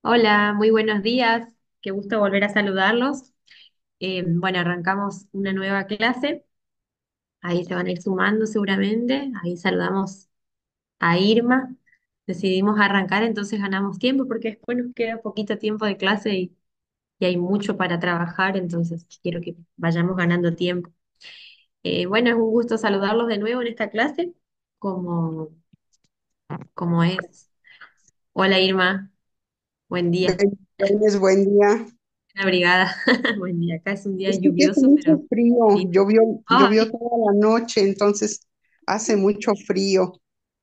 Hola, muy buenos días. Qué gusto volver a saludarlos. Bueno, arrancamos una nueva clase. Ahí se van a ir sumando seguramente. Ahí saludamos a Irma. Decidimos arrancar, entonces ganamos tiempo porque después nos queda poquito tiempo de clase y hay mucho para trabajar, entonces quiero que vayamos ganando tiempo. Bueno, es un gusto saludarlos de nuevo en esta clase, como, como es. Hola Irma, buen día. Bendiciones, buen día. Una brigada. Buen día. Acá es un día Es que aquí hace lluvioso, mucho pero frío, lindo. llovió Ay, toda la noche, entonces hace mucho frío.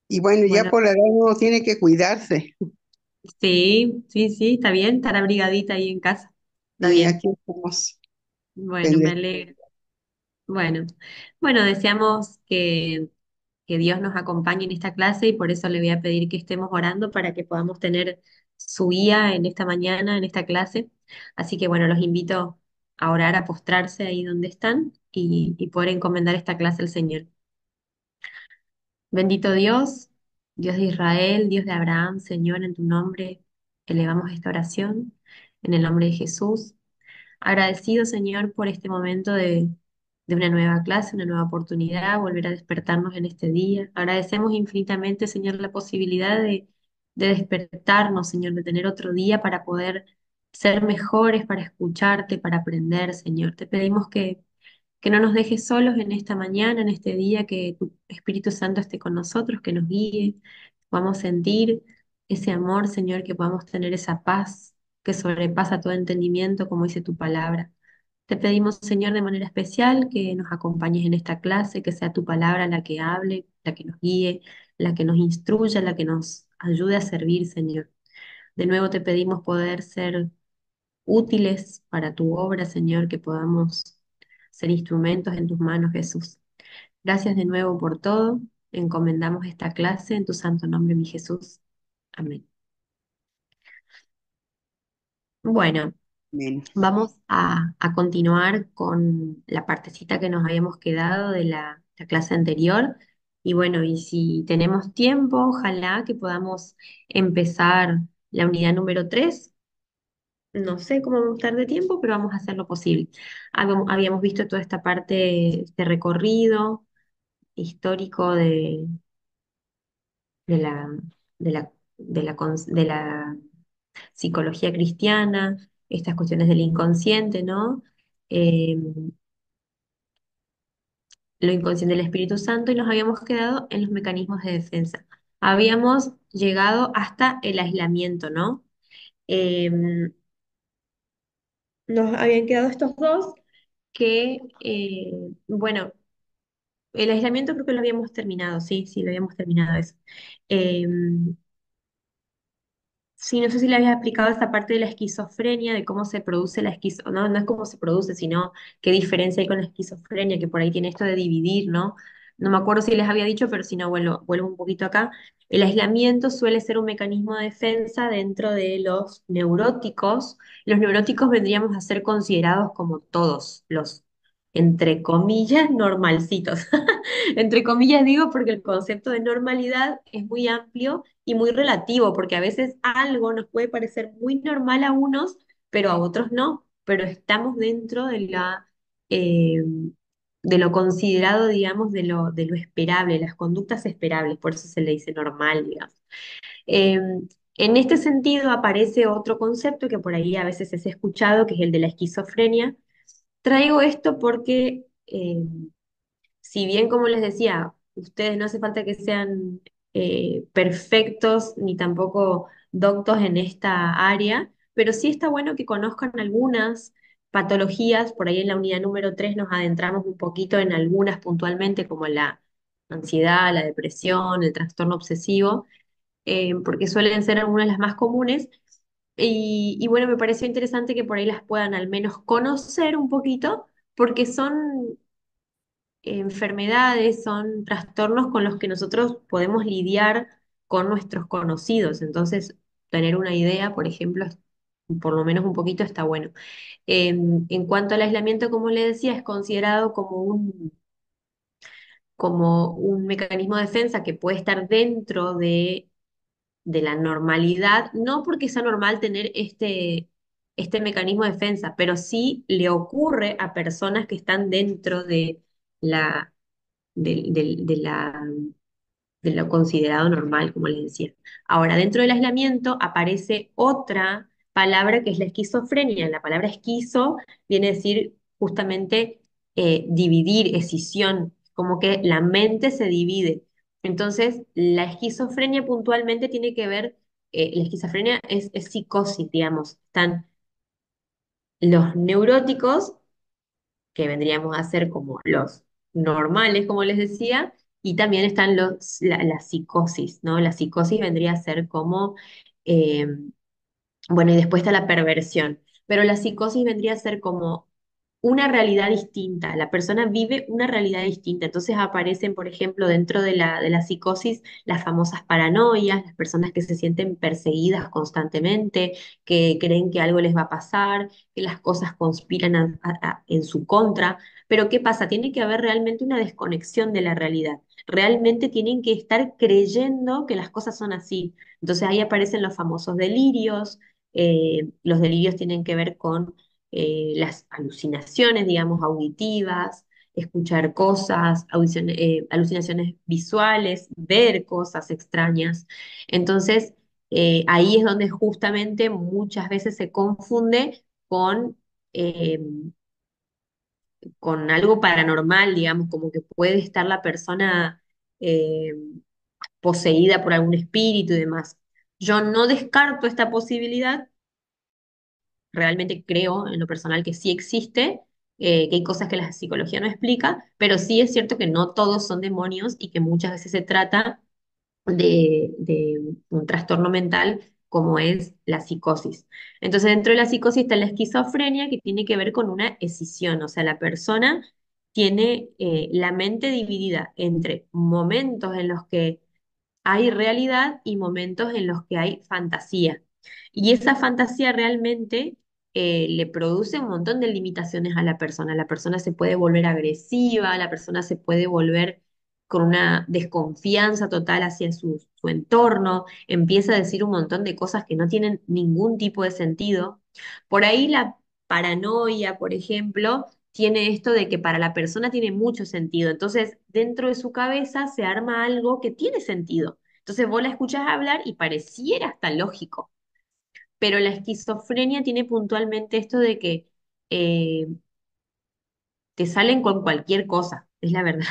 Y bueno, ya bueno, por la edad uno tiene que cuidarse. sí, sí, sí, está bien estar abrigadita ahí en casa. Está Y bien. aquí estamos Bueno, me bendecidos. alegra. Bueno, bueno, deseamos que Dios nos acompañe en esta clase y por eso le voy a pedir que estemos orando para que podamos tener su guía en esta mañana, en esta clase. Así que bueno, los invito a orar, a postrarse ahí donde están y poder encomendar esta clase al Señor. Bendito Dios, Dios de Israel, Dios de Abraham, Señor, en tu nombre elevamos esta oración, en el nombre de Jesús. Agradecido, Señor, por este momento de una nueva clase, una nueva oportunidad, volver a despertarnos en este día. Agradecemos infinitamente, Señor, la posibilidad de despertarnos, Señor, de tener otro día para poder ser mejores, para escucharte, para aprender, Señor. Te pedimos que no nos dejes solos en esta mañana, en este día, que tu Espíritu Santo esté con nosotros, que nos guíe, podamos sentir ese amor, Señor, que podamos tener esa paz que sobrepasa todo entendimiento, como dice tu palabra. Te pedimos, Señor, de manera especial que nos acompañes en esta clase, que sea tu palabra la que hable, la que nos guíe, la que nos instruya, la que nos ayude a servir, Señor. De nuevo te pedimos poder ser útiles para tu obra, Señor, que podamos ser instrumentos en tus manos, Jesús. Gracias de nuevo por todo. Encomendamos esta clase en tu santo nombre, mi Jesús. Amén. Bueno, Amén. vamos a continuar con la partecita que nos habíamos quedado de la clase anterior. Y bueno, y si tenemos tiempo, ojalá que podamos empezar la unidad número 3. No sé cómo vamos a estar de tiempo, pero vamos a hacer lo posible. Habíamos visto toda esta parte, este recorrido histórico de la, de la psicología cristiana, estas cuestiones del inconsciente, ¿no? Eh, lo inconsciente del Espíritu Santo y nos habíamos quedado en los mecanismos de defensa. Habíamos llegado hasta el aislamiento, ¿no? Eh, nos habían quedado estos dos que, bueno, el aislamiento creo que lo habíamos terminado, sí, sí, lo habíamos terminado eso. Eh, sí, no sé si le habías explicado esta parte de la esquizofrenia, de cómo se produce la esquizofrenia, no, no es cómo se produce, sino qué diferencia hay con la esquizofrenia, que por ahí tiene esto de dividir, ¿no? No me acuerdo si les había dicho, pero si no, vuelvo un poquito acá. El aislamiento suele ser un mecanismo de defensa dentro de los neuróticos. Los neuróticos vendríamos a ser considerados como todos los, entre comillas, normalcitos. Entre comillas digo porque el concepto de normalidad es muy amplio y muy relativo, porque a veces algo nos puede parecer muy normal a unos, pero a otros no, pero estamos dentro eh, de lo considerado, digamos, de lo esperable, las conductas esperables, por eso se le dice normal, digamos. Eh, en este sentido aparece otro concepto que por ahí a veces es escuchado, que es el de la esquizofrenia. Traigo esto porque si bien, como les decía, ustedes no hace falta que sean perfectos ni tampoco doctos en esta área, pero sí está bueno que conozcan algunas patologías. Por ahí en la unidad número 3 nos adentramos un poquito en algunas puntualmente, como la ansiedad, la depresión, el trastorno obsesivo, porque suelen ser algunas de las más comunes. Y bueno, me pareció interesante que por ahí las puedan al menos conocer un poquito, porque son enfermedades, son trastornos con los que nosotros podemos lidiar con nuestros conocidos. Entonces, tener una idea, por ejemplo, por lo menos un poquito está bueno. En cuanto al aislamiento, como le decía, es considerado como un mecanismo de defensa que puede estar dentro de de la normalidad, no porque sea normal tener este mecanismo de defensa, pero sí le ocurre a personas que están dentro la, de la de lo considerado normal, como les decía. Ahora, dentro del aislamiento aparece otra palabra que es la esquizofrenia. La palabra esquizo viene a decir justamente dividir, escisión, como que la mente se divide. Entonces, la esquizofrenia puntualmente tiene que ver, la esquizofrenia es psicosis, digamos. Están los neuróticos que vendríamos a ser como los normales, como les decía, y también están la psicosis, ¿no? La psicosis vendría a ser como eh, bueno, y después está la perversión, pero la psicosis vendría a ser como una realidad distinta, la persona vive una realidad distinta, entonces aparecen, por ejemplo, dentro de la psicosis las famosas paranoias, las personas que se sienten perseguidas constantemente, que creen que algo les va a pasar, que las cosas conspiran en su contra, pero ¿qué pasa? Tiene que haber realmente una desconexión de la realidad, realmente tienen que estar creyendo que las cosas son así. Entonces ahí aparecen los famosos delirios, los delirios tienen que ver con las alucinaciones, digamos, auditivas, escuchar cosas, alucinaciones visuales, ver cosas extrañas. Entonces, ahí es donde justamente muchas veces se confunde eh, con algo paranormal, digamos, como que puede estar la persona eh, poseída por algún espíritu y demás. Yo no descarto esta posibilidad, realmente creo en lo personal que sí existe, que hay cosas que la psicología no explica, pero sí es cierto que no todos son demonios y que muchas veces se trata de un trastorno mental como es la psicosis. Entonces, dentro de la psicosis está la esquizofrenia, que tiene que ver con una escisión, o sea, la persona tiene la mente dividida entre momentos en los que hay realidad y momentos en los que hay fantasía. Y esa fantasía realmente le produce un montón de limitaciones a la persona. La persona se puede volver agresiva, la persona se puede volver con una desconfianza total hacia su entorno, empieza a decir un montón de cosas que no tienen ningún tipo de sentido. Por ahí la paranoia, por ejemplo, tiene esto de que para la persona tiene mucho sentido. Entonces, dentro de su cabeza se arma algo que tiene sentido. Entonces, vos la escuchás hablar y pareciera hasta lógico. Pero la esquizofrenia tiene puntualmente esto de que eh, te salen con cualquier cosa, es la verdad.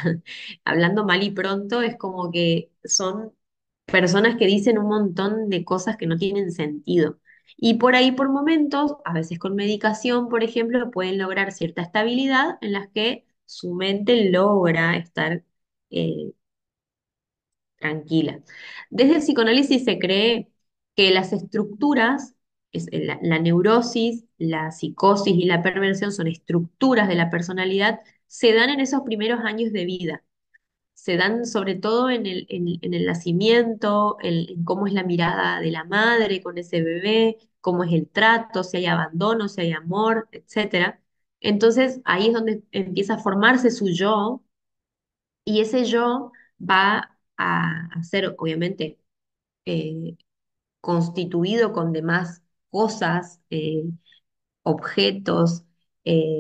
Hablando mal y pronto, es como que son personas que dicen un montón de cosas que no tienen sentido. Y por ahí, por momentos, a veces con medicación, por ejemplo, pueden lograr cierta estabilidad en las que su mente logra estar eh, tranquila. Desde el psicoanálisis se cree que las estructuras, la neurosis, la psicosis y la perversión son estructuras de la personalidad, se dan en esos primeros años de vida. Se dan sobre todo en el nacimiento, en cómo es la mirada de la madre con ese bebé, cómo es el trato, si hay abandono, si hay amor, etcétera. Entonces ahí es donde empieza a formarse su yo y ese yo va a ser, obviamente, eh, constituido con demás cosas, objetos,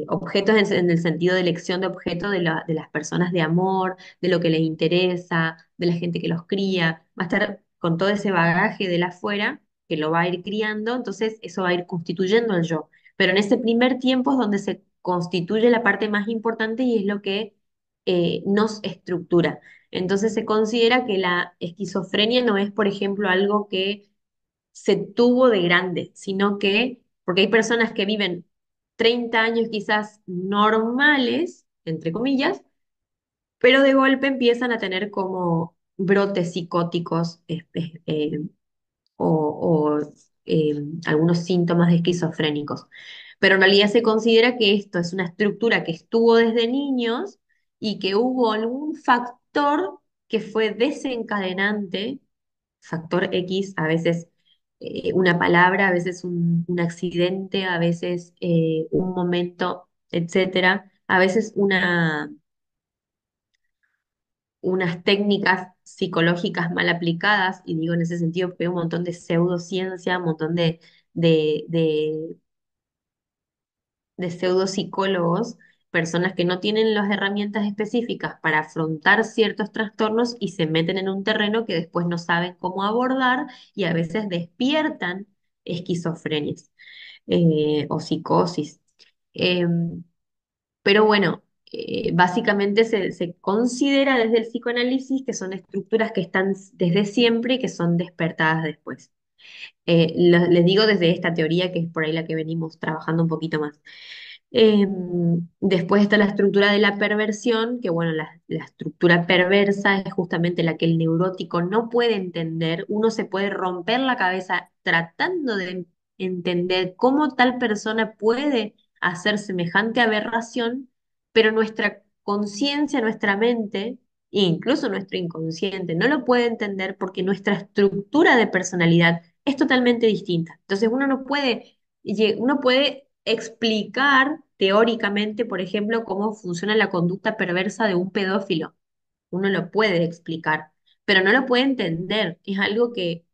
objetos en el sentido de elección de objetos de las personas de amor, de lo que les interesa, de la gente que los cría, va a estar con todo ese bagaje de la afuera que lo va a ir criando, entonces eso va a ir constituyendo el yo. Pero en ese primer tiempo es donde se constituye la parte más importante y es lo que nos estructura. Entonces se considera que la esquizofrenia no es, por ejemplo, algo que se tuvo de grande, sino que, porque hay personas que viven 30 años quizás normales, entre comillas, pero de golpe empiezan a tener como brotes psicóticos o, algunos síntomas esquizofrénicos. Pero en realidad se considera que esto es una estructura que estuvo desde niños y que hubo algún factor que fue desencadenante, factor X, a veces una palabra, a veces un accidente, a veces un momento, etcétera, a veces unas técnicas psicológicas mal aplicadas, y digo en ese sentido porque hay un montón de pseudociencia, un montón de, de, de pseudopsicólogos, personas que no tienen las herramientas específicas para afrontar ciertos trastornos y se meten en un terreno que después no saben cómo abordar y a veces despiertan esquizofrenias o psicosis. Em, pero bueno, básicamente se considera desde el psicoanálisis que son estructuras que están desde siempre y que son despertadas después. Les digo desde esta teoría que es por ahí la que venimos trabajando un poquito más. Eh, Después está la estructura de la perversión, que bueno, la estructura perversa es justamente la que el neurótico no puede entender. Uno se puede romper la cabeza tratando de entender cómo tal persona puede hacer semejante aberración, pero nuestra conciencia, nuestra mente, e incluso nuestro inconsciente, no lo puede entender porque nuestra estructura de personalidad es totalmente distinta. Entonces uno puede explicar teóricamente, por ejemplo, cómo funciona la conducta perversa de un pedófilo. Uno lo puede explicar, pero no lo puede entender. Es algo que,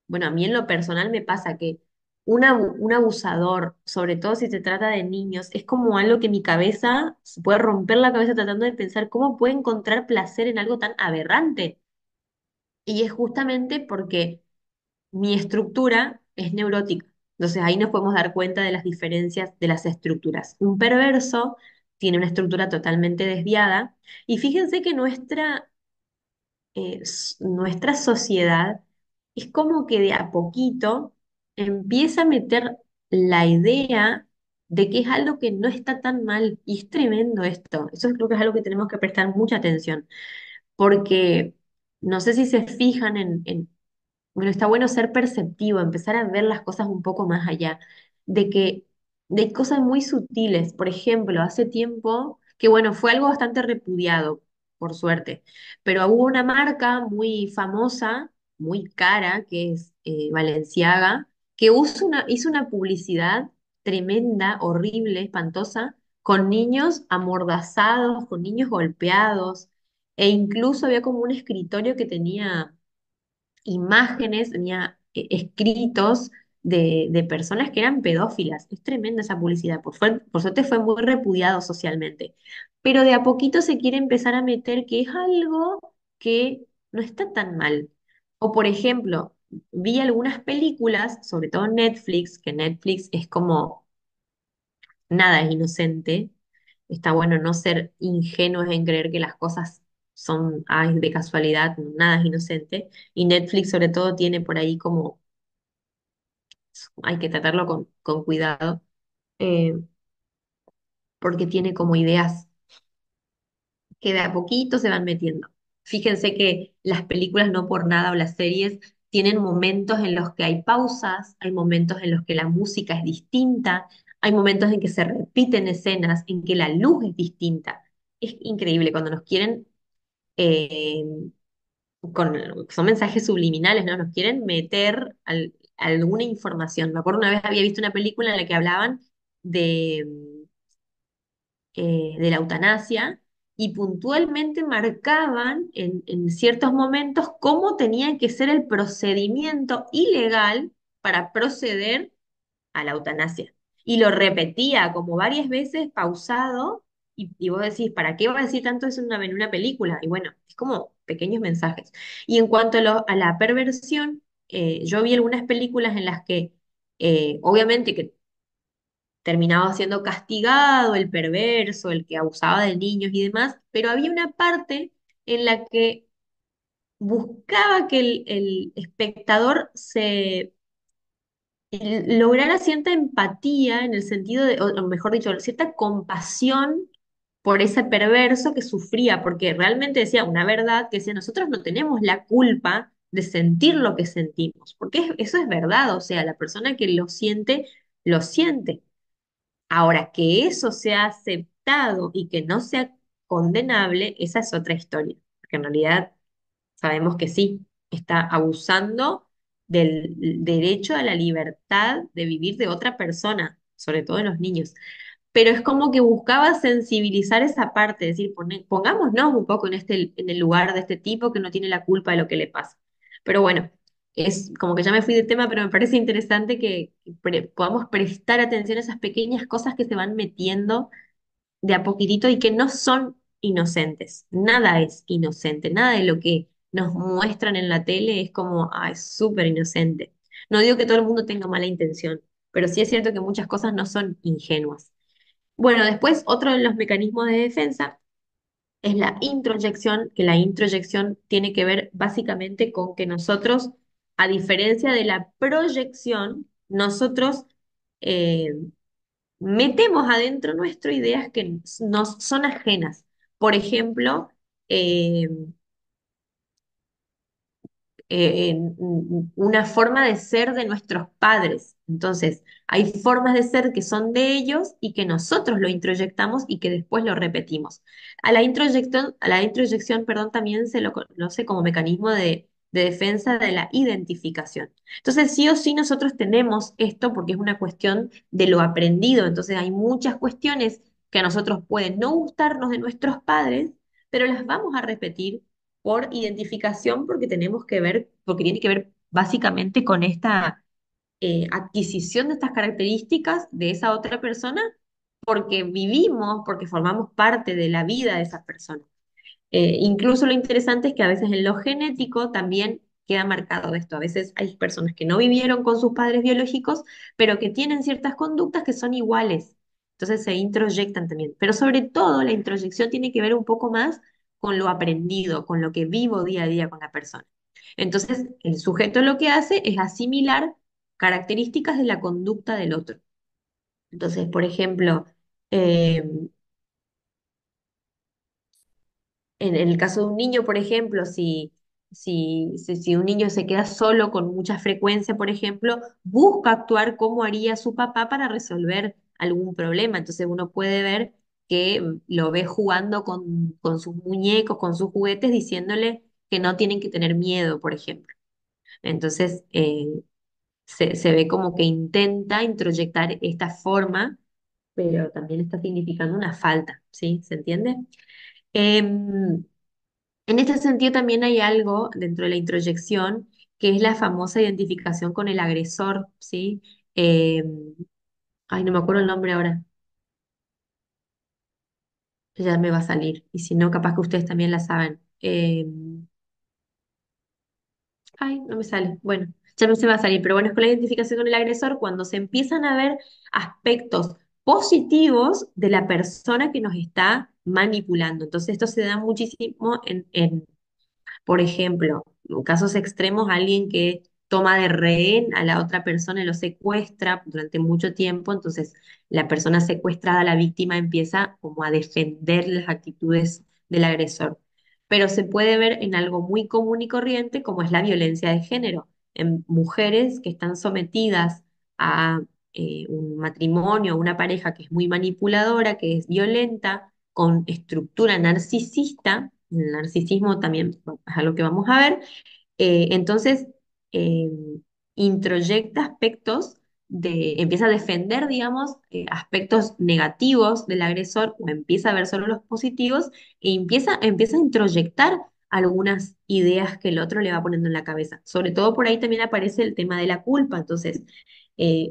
bueno, a mí en lo personal me pasa que un abusador, sobre todo si se trata de niños, es como algo que mi cabeza se puede romper la cabeza tratando de pensar cómo puede encontrar placer en algo tan aberrante. Y es justamente porque mi estructura es neurótica. Entonces ahí nos podemos dar cuenta de las diferencias de las estructuras. Un perverso tiene una estructura totalmente desviada y fíjense que nuestra sociedad es como que de a poquito empieza a meter la idea de que es algo que no está tan mal y es tremendo esto. Eso creo que es algo que tenemos que prestar mucha atención porque no sé si se fijan bueno, está bueno ser perceptivo, empezar a ver las cosas un poco más allá, de que de cosas muy sutiles. Por ejemplo, hace tiempo, que bueno, fue algo bastante repudiado, por suerte, pero hubo una marca muy famosa, muy cara, que es Balenciaga, que hizo una publicidad tremenda, horrible, espantosa, con niños amordazados, con niños golpeados, e incluso había como un escritorio que tenía imágenes, tenía escritos de personas que eran pedófilas. Es tremenda esa publicidad. Por suerte fue muy repudiado socialmente. Pero de a poquito se quiere empezar a meter que es algo que no está tan mal. O por ejemplo, vi algunas películas, sobre todo Netflix, que Netflix es como nada es inocente. Está bueno no ser ingenuos en creer que las cosas son de casualidad, nada es inocente. Y Netflix sobre todo tiene por ahí como, hay que tratarlo con cuidado, eh, porque tiene como ideas que de a poquito se van metiendo. Fíjense que las películas no por nada o las series tienen momentos en los que hay pausas, hay momentos en los que la música es distinta, hay momentos en que se repiten escenas, en que la luz es distinta. Es increíble cuando nos quieren, eh, son mensajes subliminales, ¿no? Nos quieren meter alguna información. Me acuerdo una vez había visto una película en la que hablaban de de la eutanasia y puntualmente marcaban en ciertos momentos cómo tenía que ser el procedimiento ilegal para proceder a la eutanasia. Y lo repetía como varias veces pausado y vos decís, ¿para qué va a decir tanto eso en una película? Y bueno, es como pequeños mensajes. Y en cuanto a la perversión, yo vi algunas películas en las que obviamente que terminaba siendo castigado, el perverso, el que abusaba de niños y demás, pero había una parte en la que buscaba que el espectador lograra cierta empatía en el sentido de, o mejor dicho, cierta compasión por ese perverso que sufría, porque realmente decía una verdad que decía, nosotros no tenemos la culpa de sentir lo que sentimos, porque eso es verdad, o sea, la persona que lo siente. Ahora, que eso sea aceptado y que no sea condenable, esa es otra historia, porque en realidad sabemos que sí, está abusando del derecho a la libertad de vivir de otra persona, sobre todo de los niños. pero es como que buscaba sensibilizar esa parte, es decir, pongámonos un poco en el lugar de este tipo que no tiene la culpa de lo que le pasa. Pero bueno, es como que ya me fui del tema, pero me parece interesante que podamos prestar atención a esas pequeñas cosas que se van metiendo de a poquitito y que no son inocentes. Nada es inocente, nada de lo que nos muestran en la tele es como, ah, es súper inocente. No digo que todo el mundo tenga mala intención, pero sí es cierto que muchas cosas no son ingenuas. Bueno, después otro de los mecanismos de defensa es la introyección, que la introyección tiene que ver básicamente con que nosotros, a diferencia de la proyección, nosotros eh, metemos adentro nuestro ideas que nos son ajenas. Por ejemplo, eh, una forma de ser de nuestros padres. Entonces, hay formas de ser que son de ellos y que nosotros lo introyectamos y que después lo repetimos. A la introyección, perdón, también se lo conoce como mecanismo de defensa de la identificación. Entonces, sí o sí nosotros tenemos esto porque es una cuestión de lo aprendido. Entonces, hay muchas cuestiones que a nosotros pueden no gustarnos de nuestros padres, pero las vamos a repetir por identificación porque tenemos que ver, porque tiene que ver básicamente con esta adquisición de estas características de esa otra persona, porque vivimos, porque formamos parte de la vida de esa persona. Incluso lo interesante es que a veces en lo genético también queda marcado esto. A veces hay personas que no vivieron con sus padres biológicos, pero que tienen ciertas conductas que son iguales. Entonces se introyectan también. Pero sobre todo la introyección tiene que ver un poco más con lo aprendido, con lo que vivo día a día con la persona. Entonces el sujeto lo que hace es asimilar características de la conducta del otro. Entonces, por ejemplo, eh, en el caso de un niño, por ejemplo, si un niño se queda solo con mucha frecuencia, por ejemplo, busca actuar como haría su papá para resolver algún problema. Entonces uno puede ver que lo ve jugando con sus muñecos, con sus juguetes, diciéndole que no tienen que tener miedo, por ejemplo. Entonces se ve como que intenta introyectar esta forma, pero también está significando una falta, ¿sí? ¿Se entiende? Em, en este sentido, también hay algo dentro de la introyección que es la famosa identificación con el agresor, ¿sí? Eh, Ay, no me acuerdo el nombre ahora, ya me va a salir. Y si no, capaz que ustedes también la saben. Ay, no me sale. Bueno, ya no se va a salir, pero bueno, es con la identificación con el agresor cuando se empiezan a ver aspectos positivos de la persona que nos está manipulando. Entonces, esto se da muchísimo por ejemplo, en casos extremos, alguien que toma de rehén a la otra persona y lo secuestra durante mucho tiempo, entonces la persona secuestrada, la víctima, empieza como a defender las actitudes del agresor. Pero se puede ver en algo muy común y corriente como es la violencia de género, en mujeres que están sometidas a un matrimonio, una pareja que es muy manipuladora, que es violenta, con estructura narcisista. El narcisismo también es algo que vamos a ver. Entonces, eh, introyecta aspectos empieza a defender, digamos, aspectos negativos del agresor o empieza a ver solo los positivos e empieza a introyectar algunas ideas que el otro le va poniendo en la cabeza. Sobre todo por ahí también aparece el tema de la culpa. Entonces,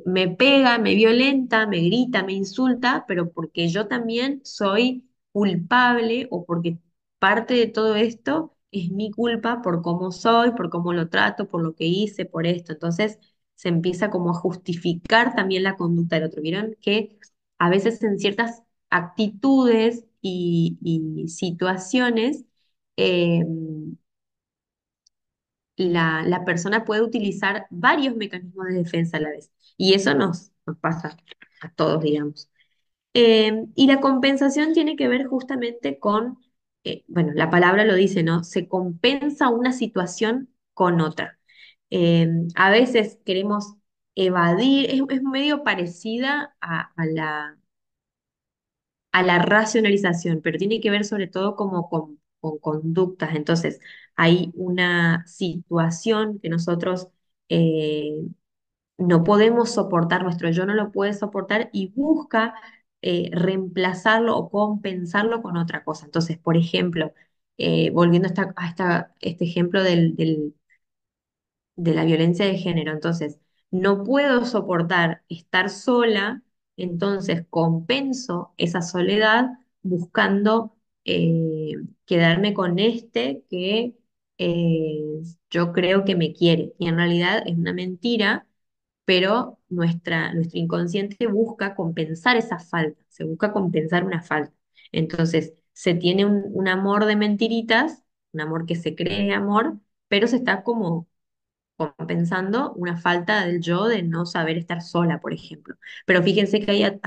me pega, me violenta, me grita, me insulta, pero porque yo también soy culpable o porque parte de todo esto es mi culpa por cómo soy, por cómo lo trato, por lo que hice, por esto. Entonces se empieza como a justificar también la conducta del otro. Vieron que a veces en ciertas actitudes y situaciones eh, la persona puede utilizar varios mecanismos de defensa a la vez. Y eso nos pasa a todos, digamos. Y la compensación tiene que ver justamente con, bueno, la palabra lo dice, ¿no? Se compensa una situación con otra. A veces queremos evadir, es medio parecida a la racionalización, pero tiene que ver sobre todo como con conductas. Entonces, hay una situación que nosotros no podemos soportar, nuestro yo no lo puede soportar y busca reemplazarlo o compensarlo con otra cosa. Entonces, por ejemplo, volviendo este ejemplo de la violencia de género. Entonces, no puedo soportar estar sola, entonces compenso esa soledad buscando quedarme con este que yo creo que me quiere. Y en realidad es una mentira, pero nuestro inconsciente busca compensar esa falta, se busca compensar una falta. Entonces, se tiene un amor de mentiritas, un amor que se cree amor, pero se está como compensando una falta del yo de no saber estar sola, por ejemplo. Pero fíjense que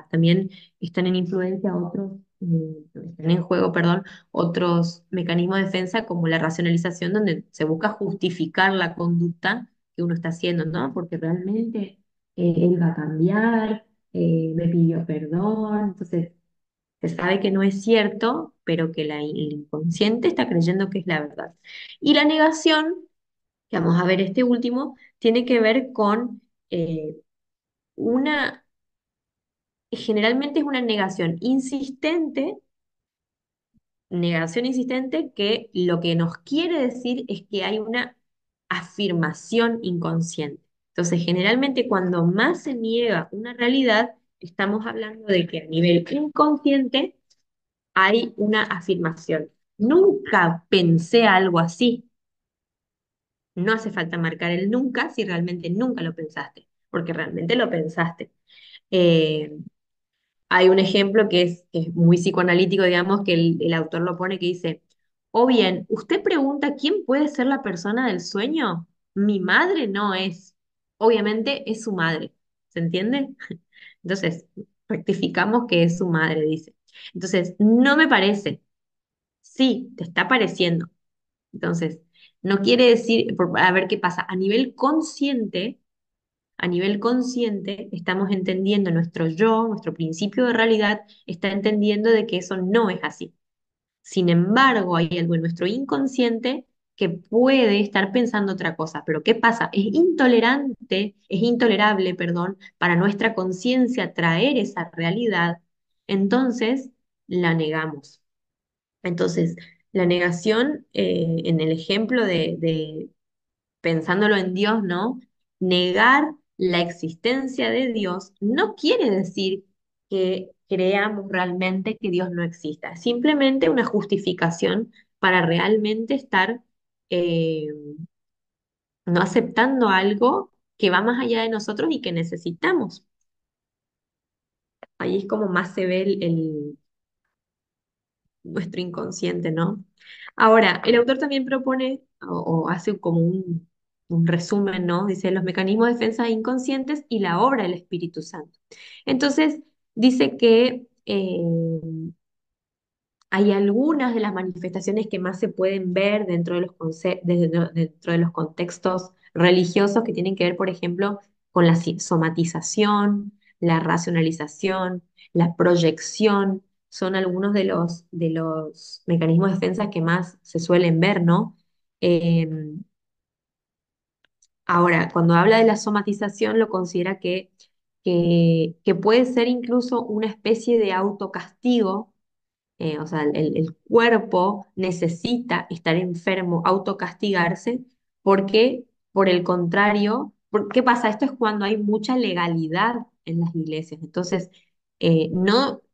también están en influencia otros, están en juego, perdón, otros mecanismos de defensa como la racionalización, donde se busca justificar la conducta que uno está haciendo, ¿no? Porque realmente él va a cambiar, me pidió perdón, entonces se sabe que no es cierto, pero que el inconsciente está creyendo que es la verdad. Y la negación, que vamos a ver este último, tiene que ver con una, generalmente es una negación insistente que lo que nos quiere decir es que hay una afirmación inconsciente. Entonces, generalmente cuando más se niega una realidad, estamos hablando de que a nivel inconsciente hay una afirmación. Nunca pensé algo así. No hace falta marcar el nunca si realmente nunca lo pensaste, porque realmente lo pensaste. Eh, Hay un ejemplo que es muy psicoanalítico, digamos, que el autor lo pone que dice, o bien, usted pregunta quién puede ser la persona del sueño. Mi madre no es. Obviamente es su madre. ¿Se entiende? Entonces, rectificamos que es su madre, dice. Entonces, no me parece. Sí, te está pareciendo. Entonces, no quiere decir, a ver qué pasa, a nivel consciente, estamos entendiendo nuestro yo, nuestro principio de realidad, está entendiendo de que eso no es así. Sin embargo, hay algo en nuestro inconsciente que puede estar pensando otra cosa. Pero ¿qué pasa? Es intolerable, perdón, para nuestra conciencia traer esa realidad. Entonces, la negamos. Entonces, la negación, en el ejemplo de pensándolo en Dios, ¿no? Negar la existencia de Dios no quiere decir que creamos realmente que Dios no exista, es simplemente una justificación para realmente estar eh, no aceptando algo que va más allá de nosotros y que necesitamos. Ahí es como más se ve nuestro inconsciente, ¿no? Ahora, el autor también propone o hace como un resumen, ¿no? Dice los mecanismos de defensa inconscientes y la obra del Espíritu Santo. Entonces, dice que hay algunas de las manifestaciones que más se pueden ver dentro de dentro de los contextos religiosos que tienen que ver, por ejemplo, con la somatización, la racionalización, la proyección. Son algunos de los mecanismos de defensa que más se suelen ver, ¿no? Eh, Ahora, cuando habla de la somatización, lo considera que puede ser incluso una especie de autocastigo, o sea, el cuerpo necesita estar enfermo, autocastigarse, porque por el contrario, ¿qué pasa? Esto es cuando hay mucha legalidad en las iglesias. Entonces,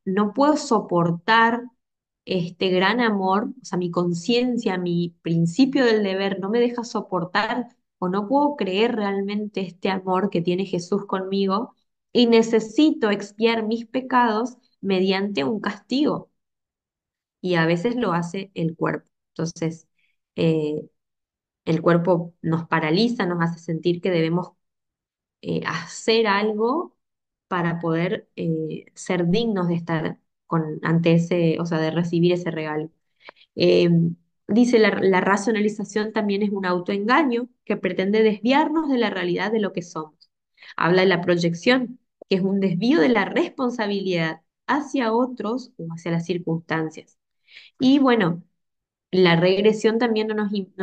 no puedo soportar este gran amor, o sea, mi conciencia, mi principio del deber no me deja soportar o no puedo creer realmente este amor que tiene Jesús conmigo y necesito expiar mis pecados mediante un castigo y a veces lo hace el cuerpo. Entonces, eh, el cuerpo nos paraliza, nos hace sentir que debemos hacer algo para poder ser dignos de estar ante ese, o sea, de recibir ese regalo. Eh, Dice la racionalización también es un autoengaño que pretende desviarnos de la realidad de lo que somos. Habla de la proyección, que es un desvío de la responsabilidad hacia otros o hacia las circunstancias. Y bueno, la regresión también no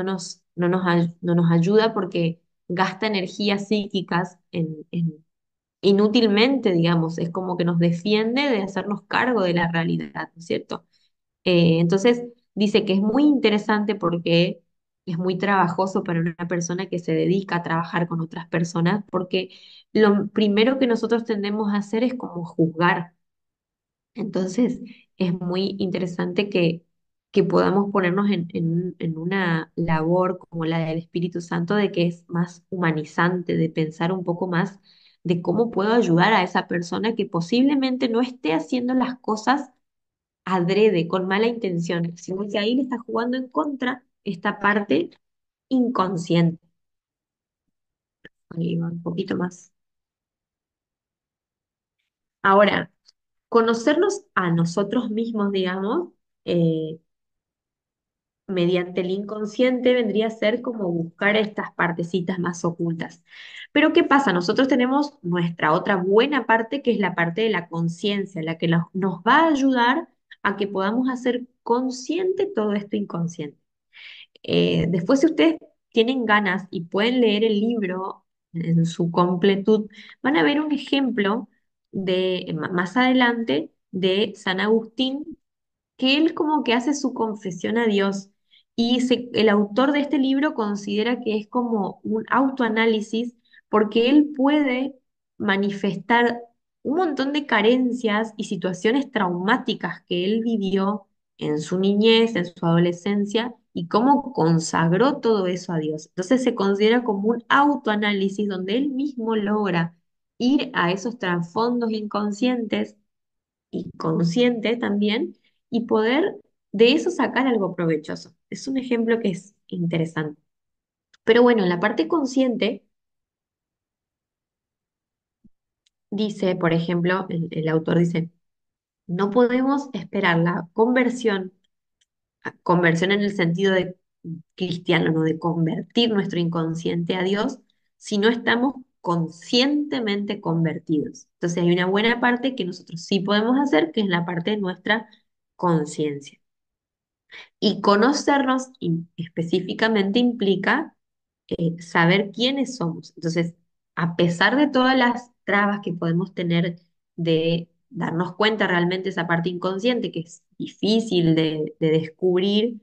nos ayuda porque gasta energías psíquicas inútilmente, digamos, es como que nos defiende de hacernos cargo de la realidad, ¿no es cierto? Entonces, dice que es muy interesante porque es muy trabajoso para una persona que se dedica a trabajar con otras personas, porque lo primero que nosotros tendemos a hacer es como juzgar. Entonces, es muy interesante que podamos ponernos en una labor como la del Espíritu Santo, de que es más humanizante, de pensar un poco más de cómo puedo ayudar a esa persona que posiblemente no esté haciendo las cosas adrede, con mala intención, sino que ahí le está jugando en contra esta parte inconsciente. Ahí va un poquito más. Ahora, conocernos a nosotros mismos, digamos, eh, mediante el inconsciente vendría a ser como buscar estas partecitas más ocultas. Pero ¿qué pasa? Nosotros tenemos nuestra otra buena parte, que es la parte de la conciencia, la que nos va a ayudar a que podamos hacer consciente todo esto inconsciente. Después, si ustedes tienen ganas y pueden leer el libro en su completud, van a ver un ejemplo más adelante de San Agustín, que él como que hace su confesión a Dios y el autor de este libro considera que es como un autoanálisis porque él puede manifestar un montón de carencias y situaciones traumáticas que él vivió en su niñez, en su adolescencia y cómo consagró todo eso a Dios. Entonces se considera como un autoanálisis donde él mismo logra ir a esos trasfondos inconscientes y consciente también y poder de eso sacar algo provechoso. Es un ejemplo que es interesante. Pero bueno, en la parte consciente dice, por ejemplo, el autor dice, no podemos esperar la conversión en el sentido de cristiano, ¿no? De convertir nuestro inconsciente a Dios si no estamos conscientemente convertidos. Entonces hay una buena parte que nosotros sí podemos hacer, que es la parte de nuestra conciencia. Y conocernos específicamente implica saber quiénes somos. Entonces, a pesar de todas las trabas que podemos tener de darnos cuenta realmente esa parte inconsciente, que es difícil de descubrir,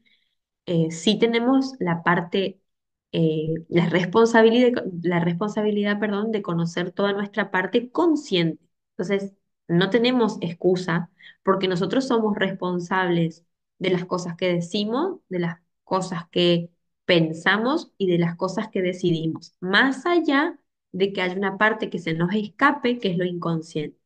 sí tenemos la parte, la responsabilidad, perdón, de conocer toda nuestra parte consciente. Entonces, no tenemos excusa porque nosotros somos responsables de las cosas que decimos, de las cosas que pensamos y de las cosas que decidimos, más allá de que haya una parte que se nos escape, que es lo inconsciente.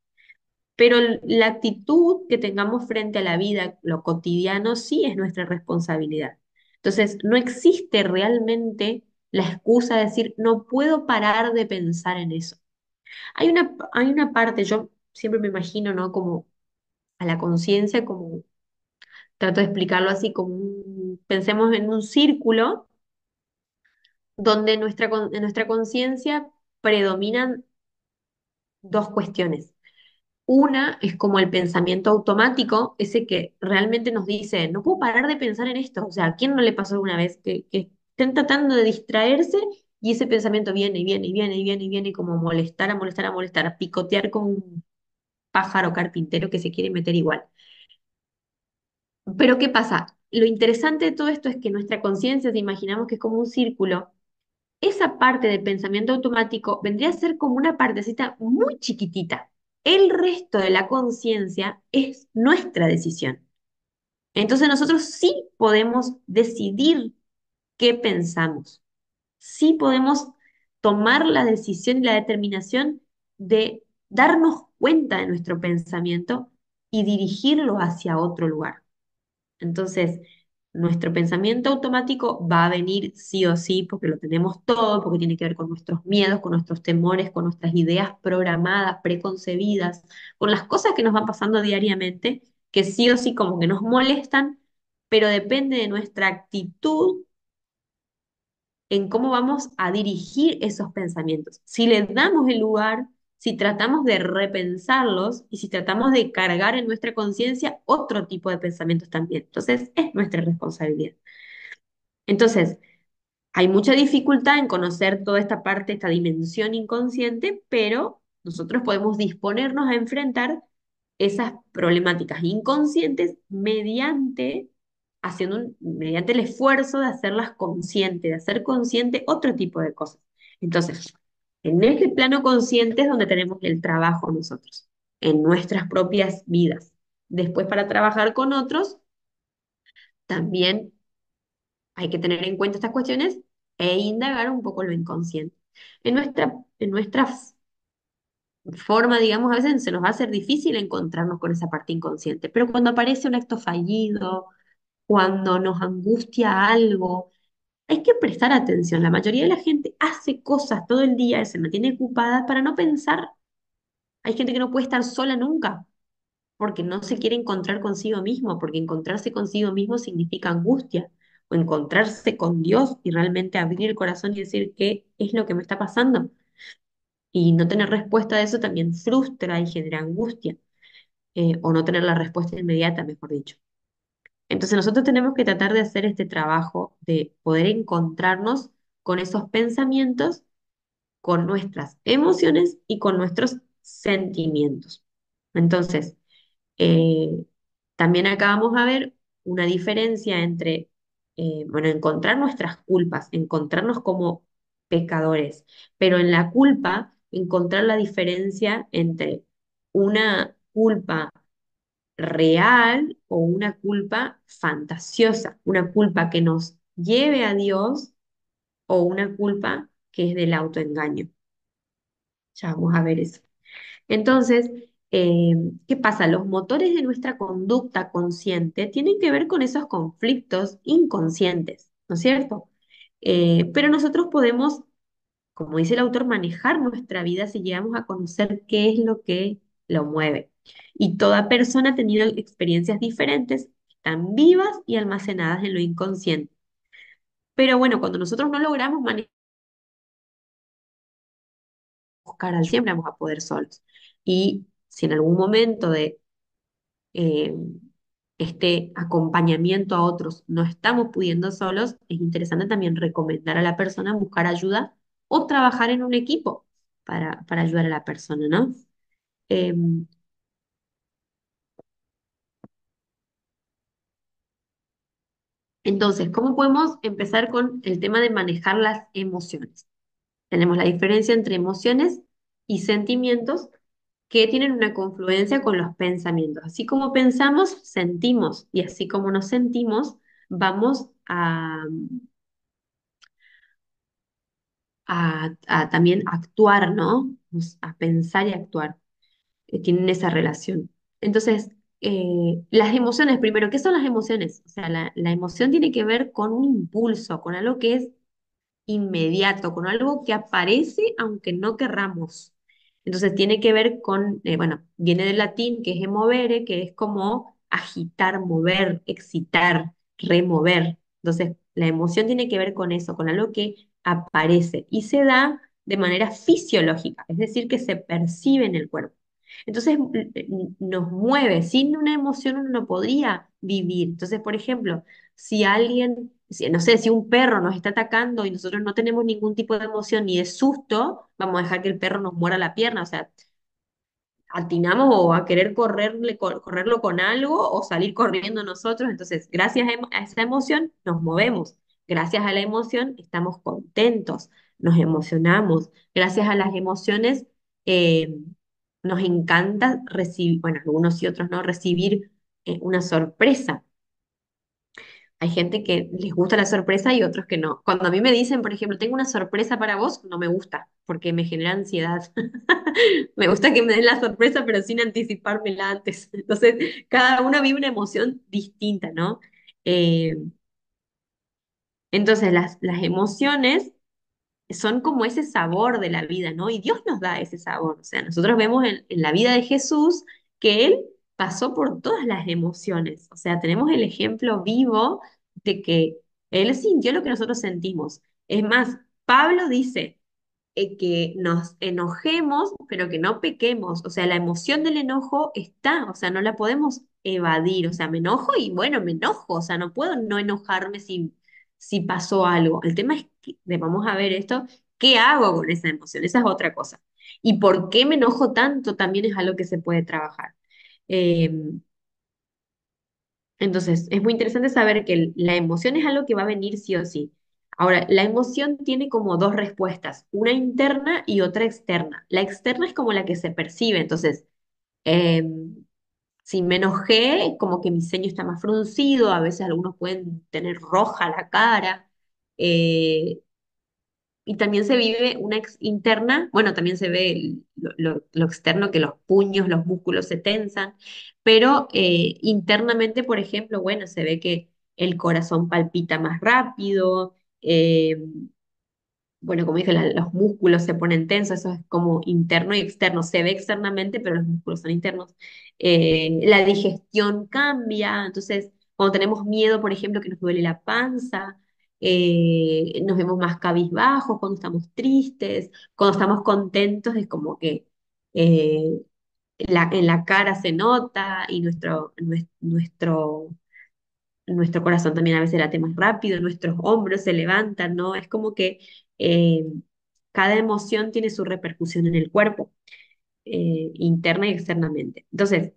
Pero la actitud que tengamos frente a la vida, lo cotidiano, sí es nuestra responsabilidad. Entonces, no existe realmente la excusa de decir, no puedo parar de pensar en eso. Hay una parte, yo siempre me imagino, ¿no? Como a la conciencia, como trato de explicarlo así, pensemos en un círculo donde en nuestra conciencia predominan dos cuestiones. Una es como el pensamiento automático, ese que realmente nos dice, no puedo parar de pensar en esto. O sea, ¿a quién no le pasó alguna vez que estén tratando de distraerse y ese pensamiento viene y viene y viene y viene y viene y como molestar, a molestar, a molestar, a picotear como un pájaro carpintero que se quiere meter igual? Pero ¿qué pasa? Lo interesante de todo esto es que nuestra conciencia, si imaginamos que es como un círculo, esa parte del pensamiento automático vendría a ser como una partecita muy chiquitita. El resto de la conciencia es nuestra decisión. Entonces nosotros sí podemos decidir qué pensamos. Sí podemos tomar la decisión y la determinación de darnos cuenta de nuestro pensamiento y dirigirlo hacia otro lugar. Entonces, nuestro pensamiento automático va a venir sí o sí, porque lo tenemos todo, porque tiene que ver con nuestros miedos, con nuestros temores, con nuestras ideas programadas, preconcebidas, con las cosas que nos van pasando diariamente, que sí o sí como que nos molestan, pero depende de nuestra actitud en cómo vamos a dirigir esos pensamientos. Si les damos el lugar, si tratamos de repensarlos y si tratamos de cargar en nuestra conciencia otro tipo de pensamientos también. Entonces, es nuestra responsabilidad. Entonces, hay mucha dificultad en conocer toda esta parte, esta dimensión inconsciente, pero nosotros podemos disponernos a enfrentar esas problemáticas inconscientes mediante el esfuerzo de hacerlas conscientes, de hacer consciente otro tipo de cosas. Entonces, en este plano consciente es donde tenemos el trabajo nosotros, en nuestras propias vidas. Después, para trabajar con otros, también hay que tener en cuenta estas cuestiones e indagar un poco lo inconsciente. En nuestra forma, digamos, a veces se nos va a hacer difícil encontrarnos con esa parte inconsciente, pero cuando aparece un acto fallido, cuando nos angustia algo, hay que prestar atención. La mayoría de la gente hace cosas todo el día, se mantiene ocupada para no pensar. Hay gente que no puede estar sola nunca, porque no se quiere encontrar consigo mismo, porque encontrarse consigo mismo significa angustia, o encontrarse con Dios y realmente abrir el corazón y decir qué es lo que me está pasando. Y no tener respuesta a eso también frustra y genera angustia, o no tener la respuesta inmediata, mejor dicho. Entonces nosotros tenemos que tratar de hacer este trabajo de poder encontrarnos con esos pensamientos, con nuestras emociones y con nuestros sentimientos. Entonces, eh, también acá vamos a ver una diferencia entre, bueno, encontrar nuestras culpas, encontrarnos como pecadores, pero en la culpa encontrar la diferencia entre una culpa real o una culpa fantasiosa, una culpa que nos lleve a Dios o una culpa que es del autoengaño. Ya vamos a ver eso. Entonces, eh, ¿qué pasa? Los motores de nuestra conducta consciente tienen que ver con esos conflictos inconscientes, ¿no es cierto? Pero nosotros podemos, como dice el autor, manejar nuestra vida si llegamos a conocer qué es lo que lo mueve. Y toda persona ha tenido experiencias diferentes, están vivas y almacenadas en lo inconsciente. Pero bueno, cuando nosotros no logramos buscar al siempre vamos a poder solos. Y si en algún momento de eh, este acompañamiento a otros no estamos pudiendo solos, es interesante también recomendar a la persona buscar ayuda o trabajar en un equipo para ayudar a la persona, ¿no? Em, entonces, ¿cómo podemos empezar con el tema de manejar las emociones? Tenemos la diferencia entre emociones y sentimientos que tienen una confluencia con los pensamientos. Así como pensamos, sentimos, y así como nos sentimos, vamos a también actuar, ¿no? A pensar y actuar. Tienen esa relación. Entonces, las emociones, primero, ¿qué son las emociones? O sea, la emoción tiene que ver con un impulso, con algo que es inmediato, con algo que aparece aunque no querramos. Entonces tiene que ver con, bueno, viene del latín que es emovere, que es como agitar, mover, excitar, remover. Entonces la emoción tiene que ver con eso, con algo que aparece y se da de manera fisiológica, es decir, que se percibe en el cuerpo. Entonces nos mueve, sin una emoción uno no podría vivir. Entonces, por ejemplo, si alguien, no sé, si un perro nos está atacando y nosotros no tenemos ningún tipo de emoción ni de susto, vamos a dejar que el perro nos muera la pierna, o sea, atinamos o a querer correrlo con algo o salir corriendo nosotros, entonces gracias a esa emoción nos movemos, gracias a la emoción estamos contentos, nos emocionamos, gracias a las emociones eh, nos encanta recibir, bueno, algunos y otros no, recibir una sorpresa. Hay gente que les gusta la sorpresa y otros que no. Cuando a mí me dicen, por ejemplo, tengo una sorpresa para vos, no me gusta, porque me genera ansiedad. Me gusta que me den la sorpresa, pero sin anticipármela antes. Entonces, cada uno vive una emoción distinta, ¿no? Eh, entonces, las emociones son como ese sabor de la vida, ¿no? Y Dios nos da ese sabor. O sea, nosotros vemos en la vida de Jesús que Él pasó por todas las emociones. O sea, tenemos el ejemplo vivo de que Él sintió lo que nosotros sentimos. Es más, Pablo dice que nos enojemos, pero que no pequemos. O sea, la emoción del enojo está, o sea, no la podemos evadir. O sea, me enojo y bueno, me enojo. O sea, no puedo no enojarme si pasó algo. El tema es que, vamos a ver esto, ¿qué hago con esa emoción? Esa es otra cosa. ¿Y por qué me enojo tanto? También es algo que se puede trabajar. Eh, entonces, es muy interesante saber que la emoción es algo que va a venir sí o sí. Ahora, la emoción tiene como dos respuestas, una interna y otra externa. La externa es como la que se percibe, entonces, eh, si me enojé, como que mi ceño está más fruncido, a veces algunos pueden tener roja la cara, eh, y también se vive una interna, bueno, también se ve lo externo, que los puños, los músculos se tensan, pero internamente, por ejemplo, bueno, se ve que el corazón palpita más rápido, bueno, como dije, los músculos se ponen tensos, eso es como interno y externo. Se ve externamente, pero los músculos son internos. La digestión cambia, entonces cuando tenemos miedo, por ejemplo, que nos duele la panza, nos vemos más cabizbajos, cuando estamos tristes, cuando estamos contentos, es como que eh, en la cara se nota y nuestro corazón también a veces late más rápido, nuestros hombros se levantan, ¿no? Es como que eh, cada emoción tiene su repercusión en el cuerpo, interna y externamente. Entonces,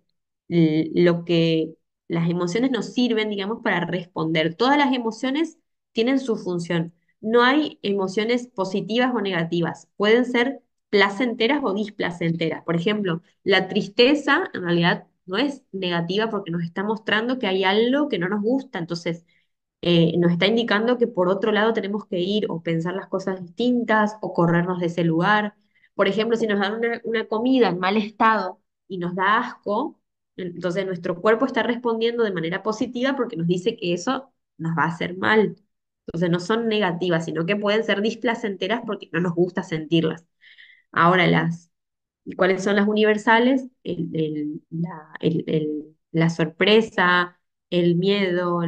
lo que las emociones nos sirven, digamos, para responder. Todas las emociones tienen su función. No hay emociones positivas o negativas. Pueden ser placenteras o displacenteras. Por ejemplo, la tristeza en realidad no es negativa porque nos está mostrando que hay algo que no nos gusta. Entonces, nos está indicando que por otro lado tenemos que ir o pensar las cosas distintas o corrernos de ese lugar. Por ejemplo, si nos dan una comida en mal estado y nos da asco, entonces nuestro cuerpo está respondiendo de manera positiva porque nos dice que eso nos va a hacer mal. Entonces no son negativas, sino que pueden ser displacenteras porque no nos gusta sentirlas. Ahora, ¿cuáles son las universales? La sorpresa, el miedo,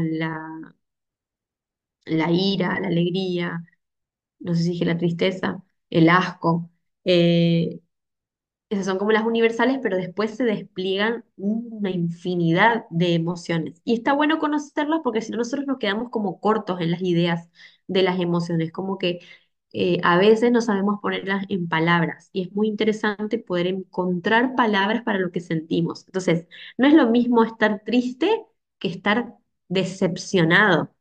la ira, la alegría, no sé si dije la tristeza, el asco. eh, Esas son como las universales, pero después se despliegan una infinidad de emociones. Y está bueno conocerlas porque si no nosotros nos quedamos como cortos en las ideas de las emociones, como que a veces no sabemos ponerlas en palabras y es muy interesante poder encontrar palabras para lo que sentimos. Entonces, no es lo mismo estar triste que estar decepcionado.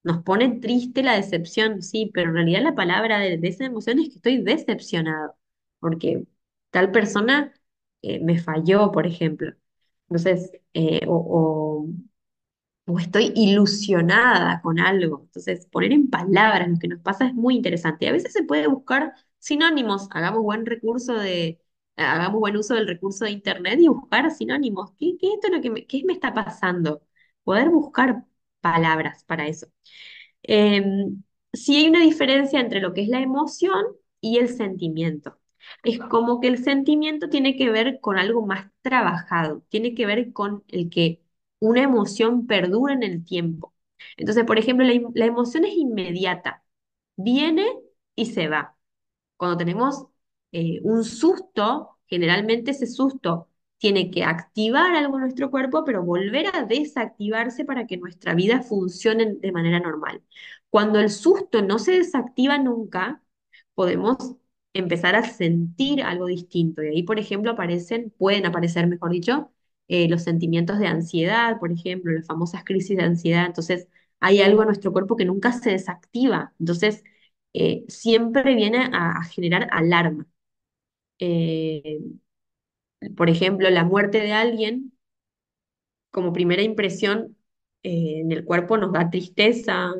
Nos pone triste la decepción, sí, pero en realidad la palabra de esa emoción es que estoy decepcionado, porque tal persona me falló, por ejemplo. Entonces, o estoy ilusionada con algo. Entonces, poner en palabras lo que nos pasa es muy interesante. A veces se puede buscar sinónimos. Hagamos buen uso del recurso de internet y buscar sinónimos. ¿Qué esto es lo que qué me está pasando? Poder buscar palabras para eso. Eh, sí hay una diferencia entre lo que es la emoción y el sentimiento. Es como que el sentimiento tiene que ver con algo más trabajado, tiene que ver con el que una emoción perdura en el tiempo. Entonces, por ejemplo, la emoción es inmediata, viene y se va. Cuando tenemos un susto, generalmente ese susto tiene que activar algo en nuestro cuerpo, pero volver a desactivarse para que nuestra vida funcione de manera normal. Cuando el susto no se desactiva nunca, podemos empezar a sentir algo distinto. Y ahí, por ejemplo, pueden aparecer, mejor dicho, los sentimientos de ansiedad, por ejemplo, las famosas crisis de ansiedad. Entonces, hay algo en nuestro cuerpo que nunca se desactiva. Entonces, siempre viene a generar alarma. Eh, por ejemplo, la muerte de alguien, como primera impresión en el cuerpo, nos da tristeza,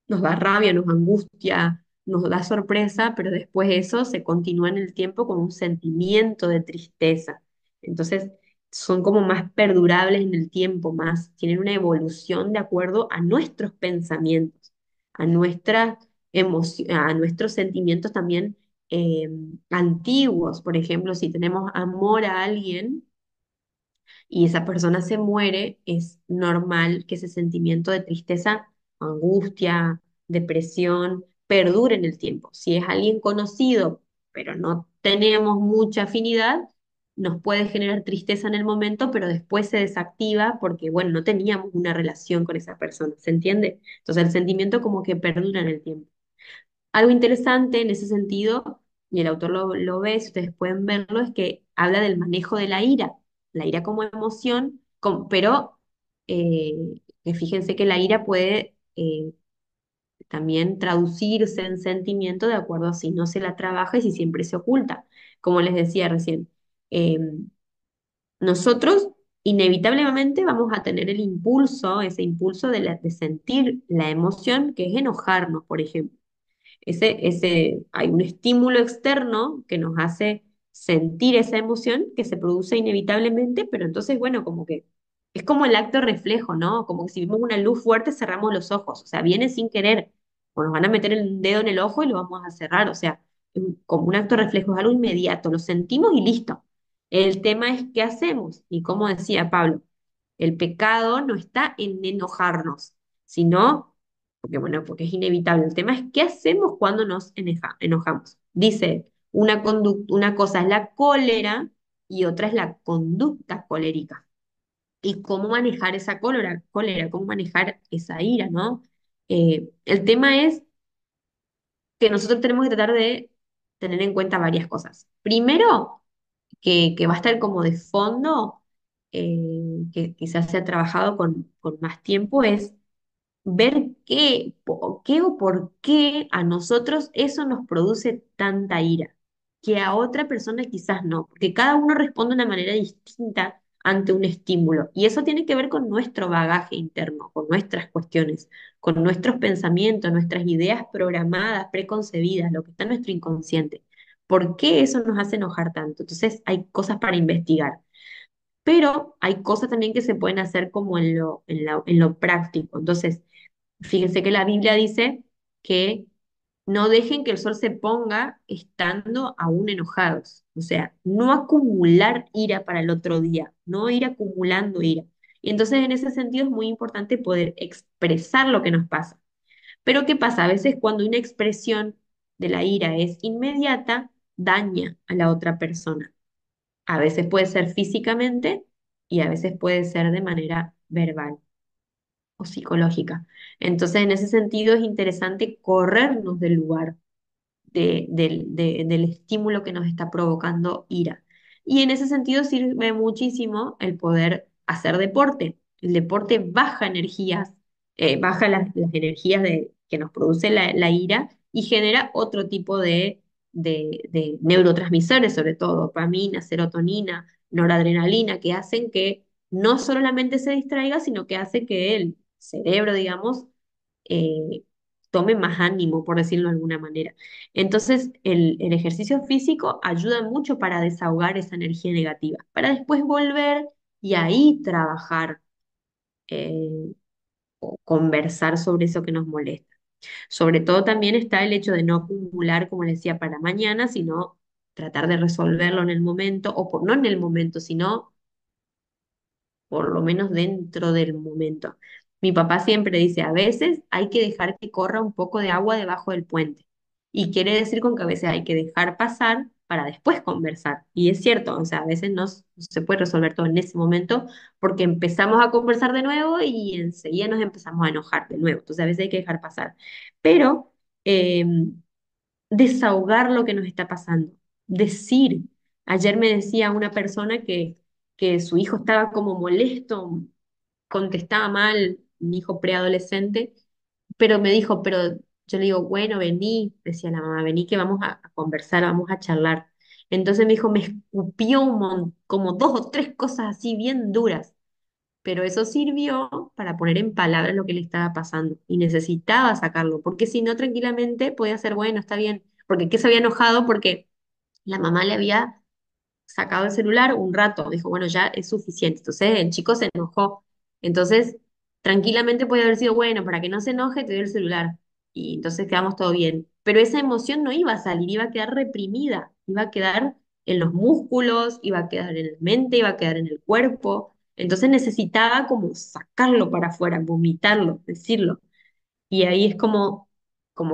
nos da rabia, nos angustia, nos da sorpresa, pero después eso se continúa en el tiempo con un sentimiento de tristeza. Entonces, son como más perdurables en el tiempo, tienen una evolución de acuerdo a nuestros pensamientos, a nuestras a nuestros sentimientos también eh, antiguos. Por ejemplo, si tenemos amor a alguien, y esa persona se muere, es normal que ese sentimiento de tristeza, angustia, depresión, perdure en el tiempo. Si es alguien conocido, pero no tenemos mucha afinidad, nos puede generar tristeza en el momento, pero después se desactiva porque, bueno, no teníamos una relación con esa persona, ¿se entiende? Entonces el sentimiento como que perdura en el tiempo. Algo interesante en ese sentido. y el autor lo ve, si ustedes pueden verlo, es que habla del manejo de la ira como emoción, pero eh, que fíjense que la ira puede también traducirse en sentimiento de acuerdo a si no se la trabaja y si siempre se oculta. Como les decía recién, eh, nosotros inevitablemente vamos a tener el impulso, ese impulso de sentir la emoción, que es enojarnos, por ejemplo. Hay un estímulo externo que nos hace sentir esa emoción que se produce inevitablemente, pero entonces, bueno, como que es como el acto reflejo, ¿no? Como que si vemos una luz fuerte cerramos los ojos, o sea, viene sin querer, o nos van a meter el dedo en el ojo y lo vamos a cerrar, o sea, como un acto reflejo, es algo inmediato, lo sentimos y listo. El tema es qué hacemos, y como decía Pablo, el pecado no está en enojarnos, sino porque bueno, porque es inevitable. El tema es qué hacemos cuando nos enojamos. Dice, una cosa es la cólera y otra es la conducta colérica. Y cómo manejar esa cólera, cómo manejar esa ira, ¿no? El tema es que nosotros tenemos que tratar de tener en cuenta varias cosas. Primero, que va a estar como de fondo, que quizás se ha trabajado con más tiempo, es ver qué o por qué a nosotros eso nos produce tanta ira, que a otra persona quizás no, porque cada uno responde de una manera distinta ante un estímulo. Y eso tiene que ver con nuestro bagaje interno, con nuestras cuestiones, con nuestros pensamientos, nuestras ideas programadas, preconcebidas, lo que está en nuestro inconsciente. ¿Por qué eso nos hace enojar tanto? Entonces hay cosas para investigar. Pero hay cosas también que se pueden hacer como en lo práctico. Entonces, fíjense que la Biblia dice que no dejen que el sol se ponga estando aún enojados. O sea, no acumular ira para el otro día, no ir acumulando ira. Y entonces en ese sentido es muy importante poder expresar lo que nos pasa. Pero ¿qué pasa? A veces cuando una expresión de la ira es inmediata, daña a la otra persona. A veces puede ser físicamente y a veces puede ser de manera verbal o psicológica. Entonces, en ese sentido es interesante corrernos del lugar del estímulo que nos está provocando ira. Y en ese sentido sirve muchísimo el poder hacer deporte. El deporte baja energías, baja las energías que nos produce la ira y genera otro tipo de neurotransmisores, sobre todo dopamina, serotonina, noradrenalina, que hacen que no solo la mente se distraiga, sino que hace que el cerebro, digamos, eh, tome más ánimo, por decirlo de alguna manera. Entonces, el ejercicio físico ayuda mucho para desahogar esa energía negativa, para después volver y ahí trabajar o conversar sobre eso que nos molesta. Sobre todo también está el hecho de no acumular, como les decía, para mañana, sino tratar de resolverlo en el momento, no en el momento, sino por lo menos dentro del momento. Mi papá siempre dice, a veces hay que dejar que corra un poco de agua debajo del puente. Y quiere decir con que a veces hay que dejar pasar para después conversar. Y es cierto, o sea, a veces no se puede resolver todo en ese momento porque empezamos a conversar de nuevo y enseguida nos empezamos a enojar de nuevo. Entonces a veces hay que dejar pasar. Pero eh, desahogar lo que nos está pasando, decir. Ayer me decía una persona que su hijo estaba como molesto, contestaba mal, mi hijo preadolescente, pero me dijo, pero yo le digo, bueno, vení, decía la mamá, vení que vamos a conversar, vamos a charlar. Entonces me dijo, me escupió como dos o tres cosas así bien duras, pero eso sirvió para poner en palabras lo que le estaba pasando y necesitaba sacarlo, porque si no, tranquilamente podía ser, bueno, está bien, porque que se había enojado porque la mamá le había sacado el celular un rato, dijo, bueno, ya es suficiente. Entonces el chico se enojó. Entonces, tranquilamente puede haber sido, bueno, para que no se enoje, te doy el celular. Y entonces quedamos todo bien. Pero esa emoción no iba a salir, iba a quedar reprimida, iba a quedar en los músculos, iba a quedar en la mente, iba a quedar en el cuerpo. Entonces necesitaba como sacarlo para afuera, vomitarlo, decirlo. Y ahí es como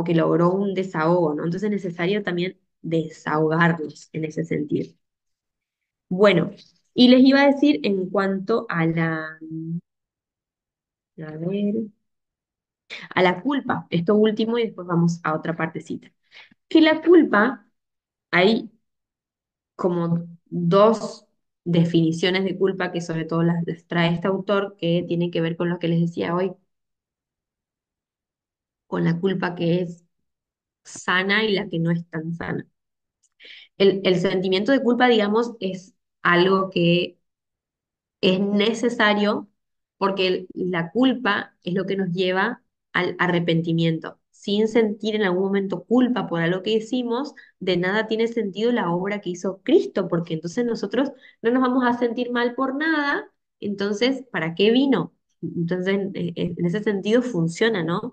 que logró un desahogo, ¿no? Entonces es necesario también desahogarlos en ese sentido. Bueno, y les iba a decir en cuanto a ver, a la culpa, esto último y después vamos a otra partecita. Que la culpa hay como dos definiciones de culpa que sobre todo las trae este autor, que tienen que ver con lo que les decía hoy, con la culpa que es sana y la que no es tan sana. El sentimiento de culpa, digamos, es algo que es necesario porque la culpa es lo que nos lleva al arrepentimiento. Sin sentir en algún momento culpa por algo que hicimos, de nada tiene sentido la obra que hizo Cristo, porque entonces nosotros no nos vamos a sentir mal por nada, entonces, ¿para qué vino? Entonces, en ese sentido funciona, ¿no?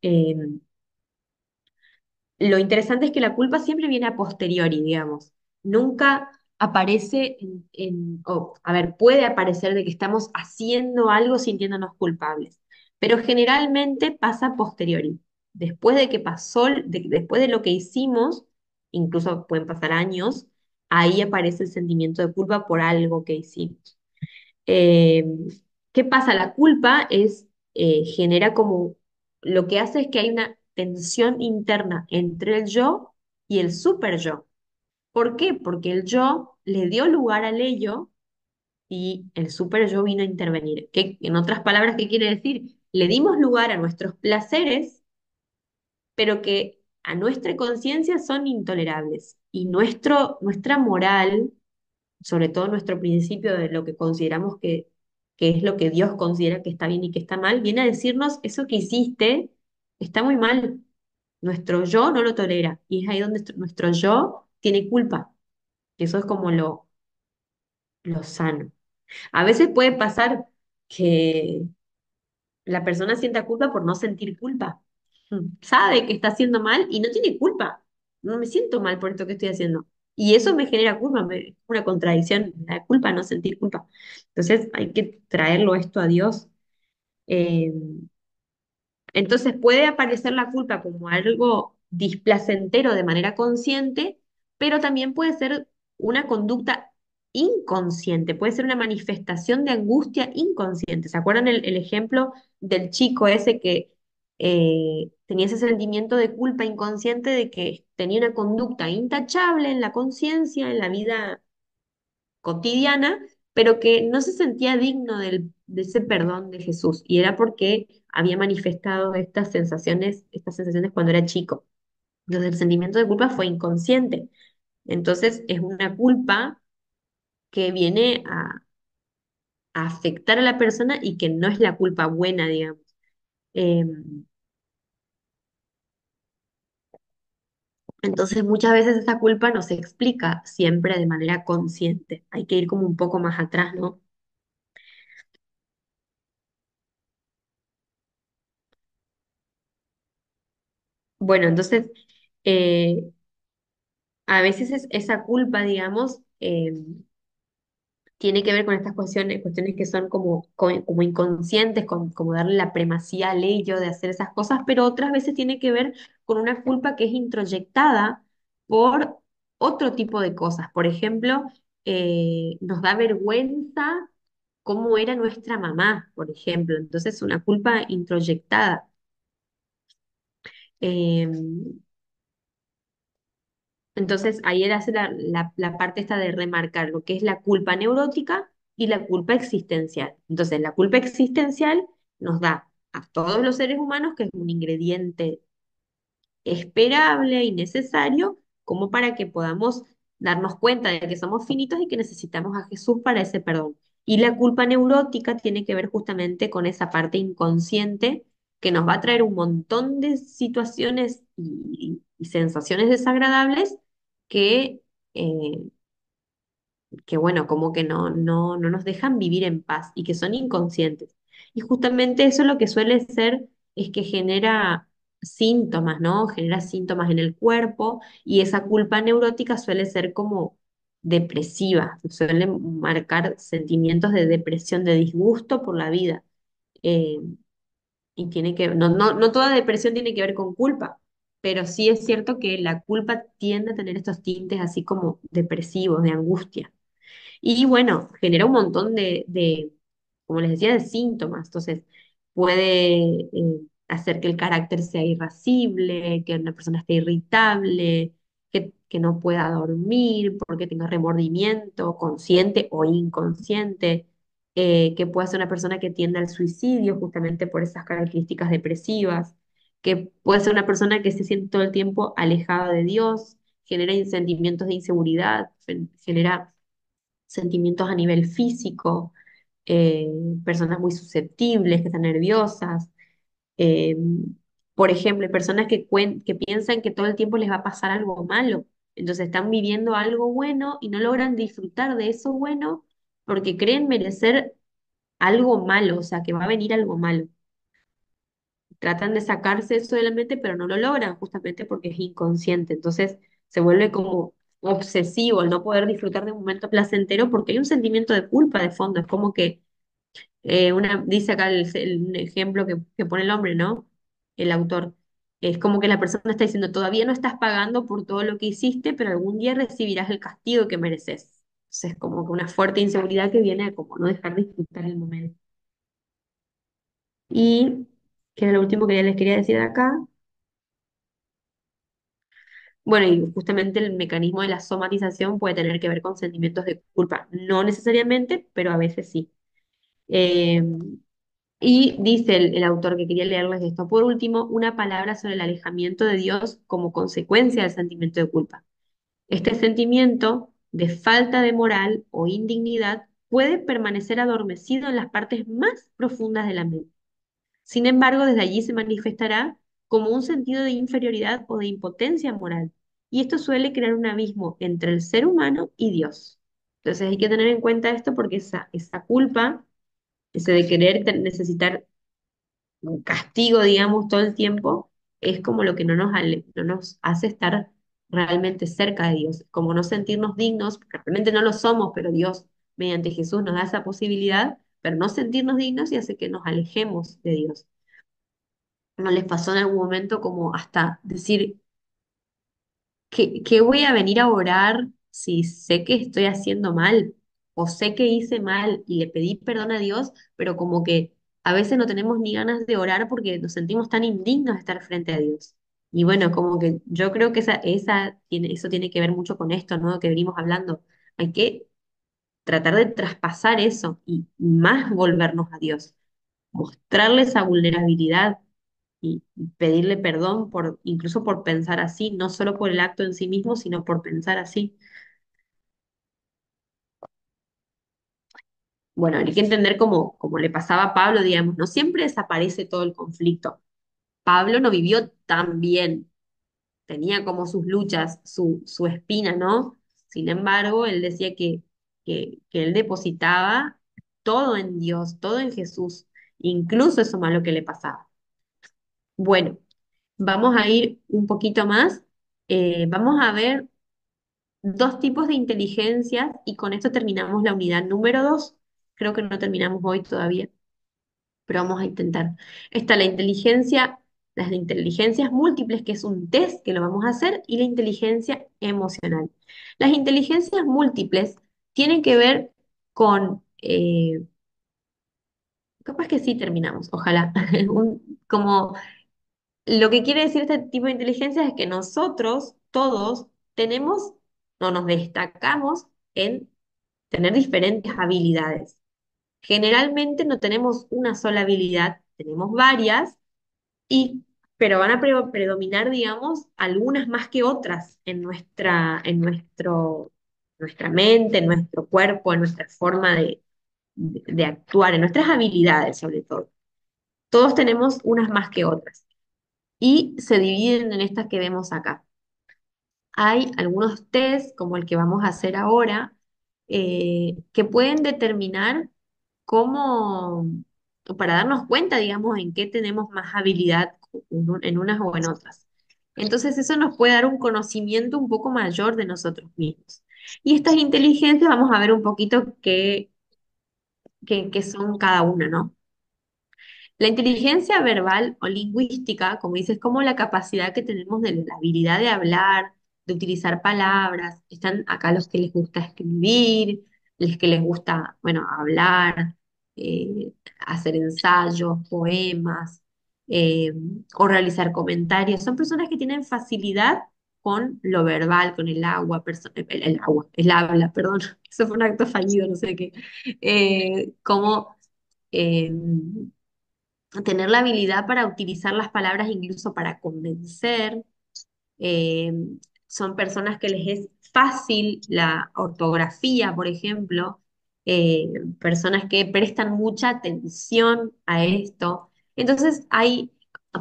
Eh, lo interesante es que la culpa siempre viene a posteriori, digamos. Nunca aparece a ver, puede aparecer de que estamos haciendo algo sintiéndonos culpables, pero generalmente pasa a posteriori. Después de que pasó, después de lo que hicimos, incluso pueden pasar años, ahí aparece el sentimiento de culpa por algo que hicimos. Eh, ¿Qué pasa? La culpa genera como, lo que hace es que hay una tensión interna entre el yo y el super yo. ¿Por qué? Porque el yo le dio lugar al ello y el super yo vino a intervenir. En otras palabras, ¿qué quiere decir? Le dimos lugar a nuestros placeres, pero que a nuestra conciencia son intolerables. Y nuestra moral, sobre todo nuestro principio de lo que consideramos que es lo que Dios considera que está bien y que está mal, viene a decirnos, eso que hiciste está muy mal. Nuestro yo no lo tolera. Y es ahí donde nuestro yo tiene culpa. Eso es como lo sano. A veces puede pasar que la persona sienta culpa por no sentir culpa. Sabe que está haciendo mal y no tiene culpa. No me siento mal por esto que estoy haciendo. Y eso me genera culpa, es una contradicción, la culpa, no sentir culpa. Entonces hay que traerlo esto a Dios. Eh, entonces puede aparecer la culpa como algo displacentero de manera consciente, pero también puede ser una conducta inconsciente, puede ser una manifestación de angustia inconsciente. ¿Se acuerdan el ejemplo del chico ese que tenía ese sentimiento de culpa inconsciente de que tenía una conducta intachable en la conciencia, en la vida cotidiana, pero que no se sentía digno de ese perdón de Jesús. Y era porque había manifestado estas sensaciones cuando era chico. Entonces el sentimiento de culpa fue inconsciente. Entonces es una culpa que viene a afectar a la persona y que no es la culpa buena, digamos. Eh, entonces muchas veces esa culpa no se explica siempre de manera consciente. Hay que ir como un poco más atrás, ¿no? Bueno, entonces eh, a veces esa culpa, digamos, tiene que ver con estas cuestiones que son como inconscientes, como darle la primacía al ello de hacer esas cosas, pero otras veces tiene que ver con una culpa que es introyectada por otro tipo de cosas. Por ejemplo, nos da vergüenza cómo era nuestra mamá, por ejemplo. Entonces, una culpa introyectada. Em, Entonces, ahí él hace la parte esta de remarcar lo que es la culpa neurótica y la culpa existencial. Entonces, la culpa existencial nos da a todos los seres humanos, que es un ingrediente esperable y necesario, como para que podamos darnos cuenta de que somos finitos y que necesitamos a Jesús para ese perdón. Y la culpa neurótica tiene que ver justamente con esa parte inconsciente que nos va a traer un montón de situaciones y sensaciones desagradables que, eh, que bueno, como que no nos dejan vivir en paz y que son inconscientes. Y justamente eso lo que suele ser es que genera síntomas, ¿no? Genera síntomas en el cuerpo y esa culpa neurótica suele ser como depresiva, suele marcar sentimientos de depresión, de disgusto por la vida. Eh, y no toda depresión tiene que ver con culpa, pero sí es cierto que la culpa tiende a tener estos tintes así como depresivos, de angustia. Y bueno, genera un montón como les decía, de síntomas. Entonces, puede hacer que el carácter sea irascible, que una persona esté irritable, que que no pueda dormir, porque tenga remordimiento, consciente o inconsciente, que pueda ser una persona que tienda al suicidio justamente por esas características depresivas, que puede ser una persona que se siente todo el tiempo alejada de Dios, genera sentimientos de inseguridad, genera sentimientos a nivel físico, eh, personas muy susceptibles, que están nerviosas. eh, por ejemplo, hay personas que piensan que todo el tiempo les va a pasar algo malo, entonces están viviendo algo bueno y no logran disfrutar de eso bueno porque creen merecer algo malo, o sea, que va a venir algo malo. Tratan de sacarse eso de la mente, pero no lo logran justamente porque es inconsciente. Entonces se vuelve como obsesivo el no poder disfrutar de un momento placentero porque hay un sentimiento de culpa de fondo. Es como que dice acá el ejemplo que pone el hombre, ¿no? El autor. Es como que la persona está diciendo, todavía no estás pagando por todo lo que hiciste, pero algún día recibirás el castigo que mereces. Entonces, como que una fuerte inseguridad que viene a como no dejar disfrutar el momento. Y, que es lo último que les quería decir de acá, bueno, y justamente el mecanismo de la somatización puede tener que ver con sentimientos de culpa. No necesariamente, pero a veces sí. Eh, Y dice el autor que quería leerles esto, por último, una palabra sobre el alejamiento de Dios como consecuencia del sentimiento de culpa. Este sentimiento de falta de moral o indignidad puede permanecer adormecido en las partes más profundas de la mente. Sin embargo, desde allí se manifestará como un sentido de inferioridad o de impotencia moral. Y esto suele crear un abismo entre el ser humano y Dios. Entonces hay que tener en cuenta esto porque esa culpa, ese de querer necesitar un castigo, digamos, todo el tiempo, es como lo que no nos hace estar realmente cerca de Dios, como no sentirnos dignos, porque realmente no lo somos, pero Dios, mediante Jesús, nos da esa posibilidad, pero no sentirnos dignos y hace que nos alejemos de Dios. ¿No les pasó en algún momento como hasta decir, ¿qué voy a venir a orar si sé que estoy haciendo mal o sé que hice mal y le pedí perdón a Dios, pero como que a veces no tenemos ni ganas de orar porque nos sentimos tan indignos de estar frente a Dios? Y bueno, como que yo creo que eso tiene que ver mucho con esto, ¿no? Que venimos hablando. Hay que tratar de traspasar eso y más volvernos a Dios, mostrarle esa vulnerabilidad y pedirle perdón por, incluso por pensar así, no solo por el acto en sí mismo, sino por pensar así. Bueno, hay que entender como le pasaba a Pablo, digamos, no siempre desaparece todo el conflicto. Pablo no vivió tan bien, tenía como sus luchas, su espina, ¿no? Sin embargo, él decía que él depositaba todo en Dios, todo en Jesús, incluso eso malo que le pasaba. Bueno, vamos a ir un poquito más. Vamos a ver dos tipos de inteligencias y con esto terminamos la unidad número 2. Creo que no terminamos hoy todavía, pero vamos a intentar. Está las inteligencias múltiples, que es un test que lo vamos a hacer, y la inteligencia emocional. Las inteligencias múltiples tienen que ver con, capaz que sí terminamos, ojalá, como lo que quiere decir este tipo de inteligencia es que nosotros todos tenemos o nos destacamos en tener diferentes habilidades. Generalmente no tenemos una sola habilidad, tenemos varias, pero van a predominar, digamos, algunas más que otras en nuestra mente, en nuestro cuerpo, en nuestra forma de actuar, en nuestras habilidades sobre todo. Todos tenemos unas más que otras y se dividen en estas que vemos acá. Hay algunos test, como el que vamos a hacer ahora, que pueden determinar cómo, o para darnos cuenta, digamos, en qué tenemos más habilidad en unas o en otras. Entonces eso nos puede dar un conocimiento un poco mayor de nosotros mismos. Y estas inteligencias vamos a ver un poquito qué son cada una, ¿no? La inteligencia verbal o lingüística, como dices, es como la capacidad que tenemos de la habilidad de hablar, de utilizar palabras. Están acá los que les gusta escribir, los que les gusta, bueno, hablar, hacer ensayos, poemas, eh, o realizar comentarios. Son personas que tienen facilidad con lo verbal, con el agua, el agua, el habla, perdón, eso fue un acto fallido, no sé qué. Cómo eh, tener la habilidad para utilizar las palabras incluso para convencer. eh, Son personas que les es fácil la ortografía, por ejemplo, personas que prestan mucha atención a esto. Entonces,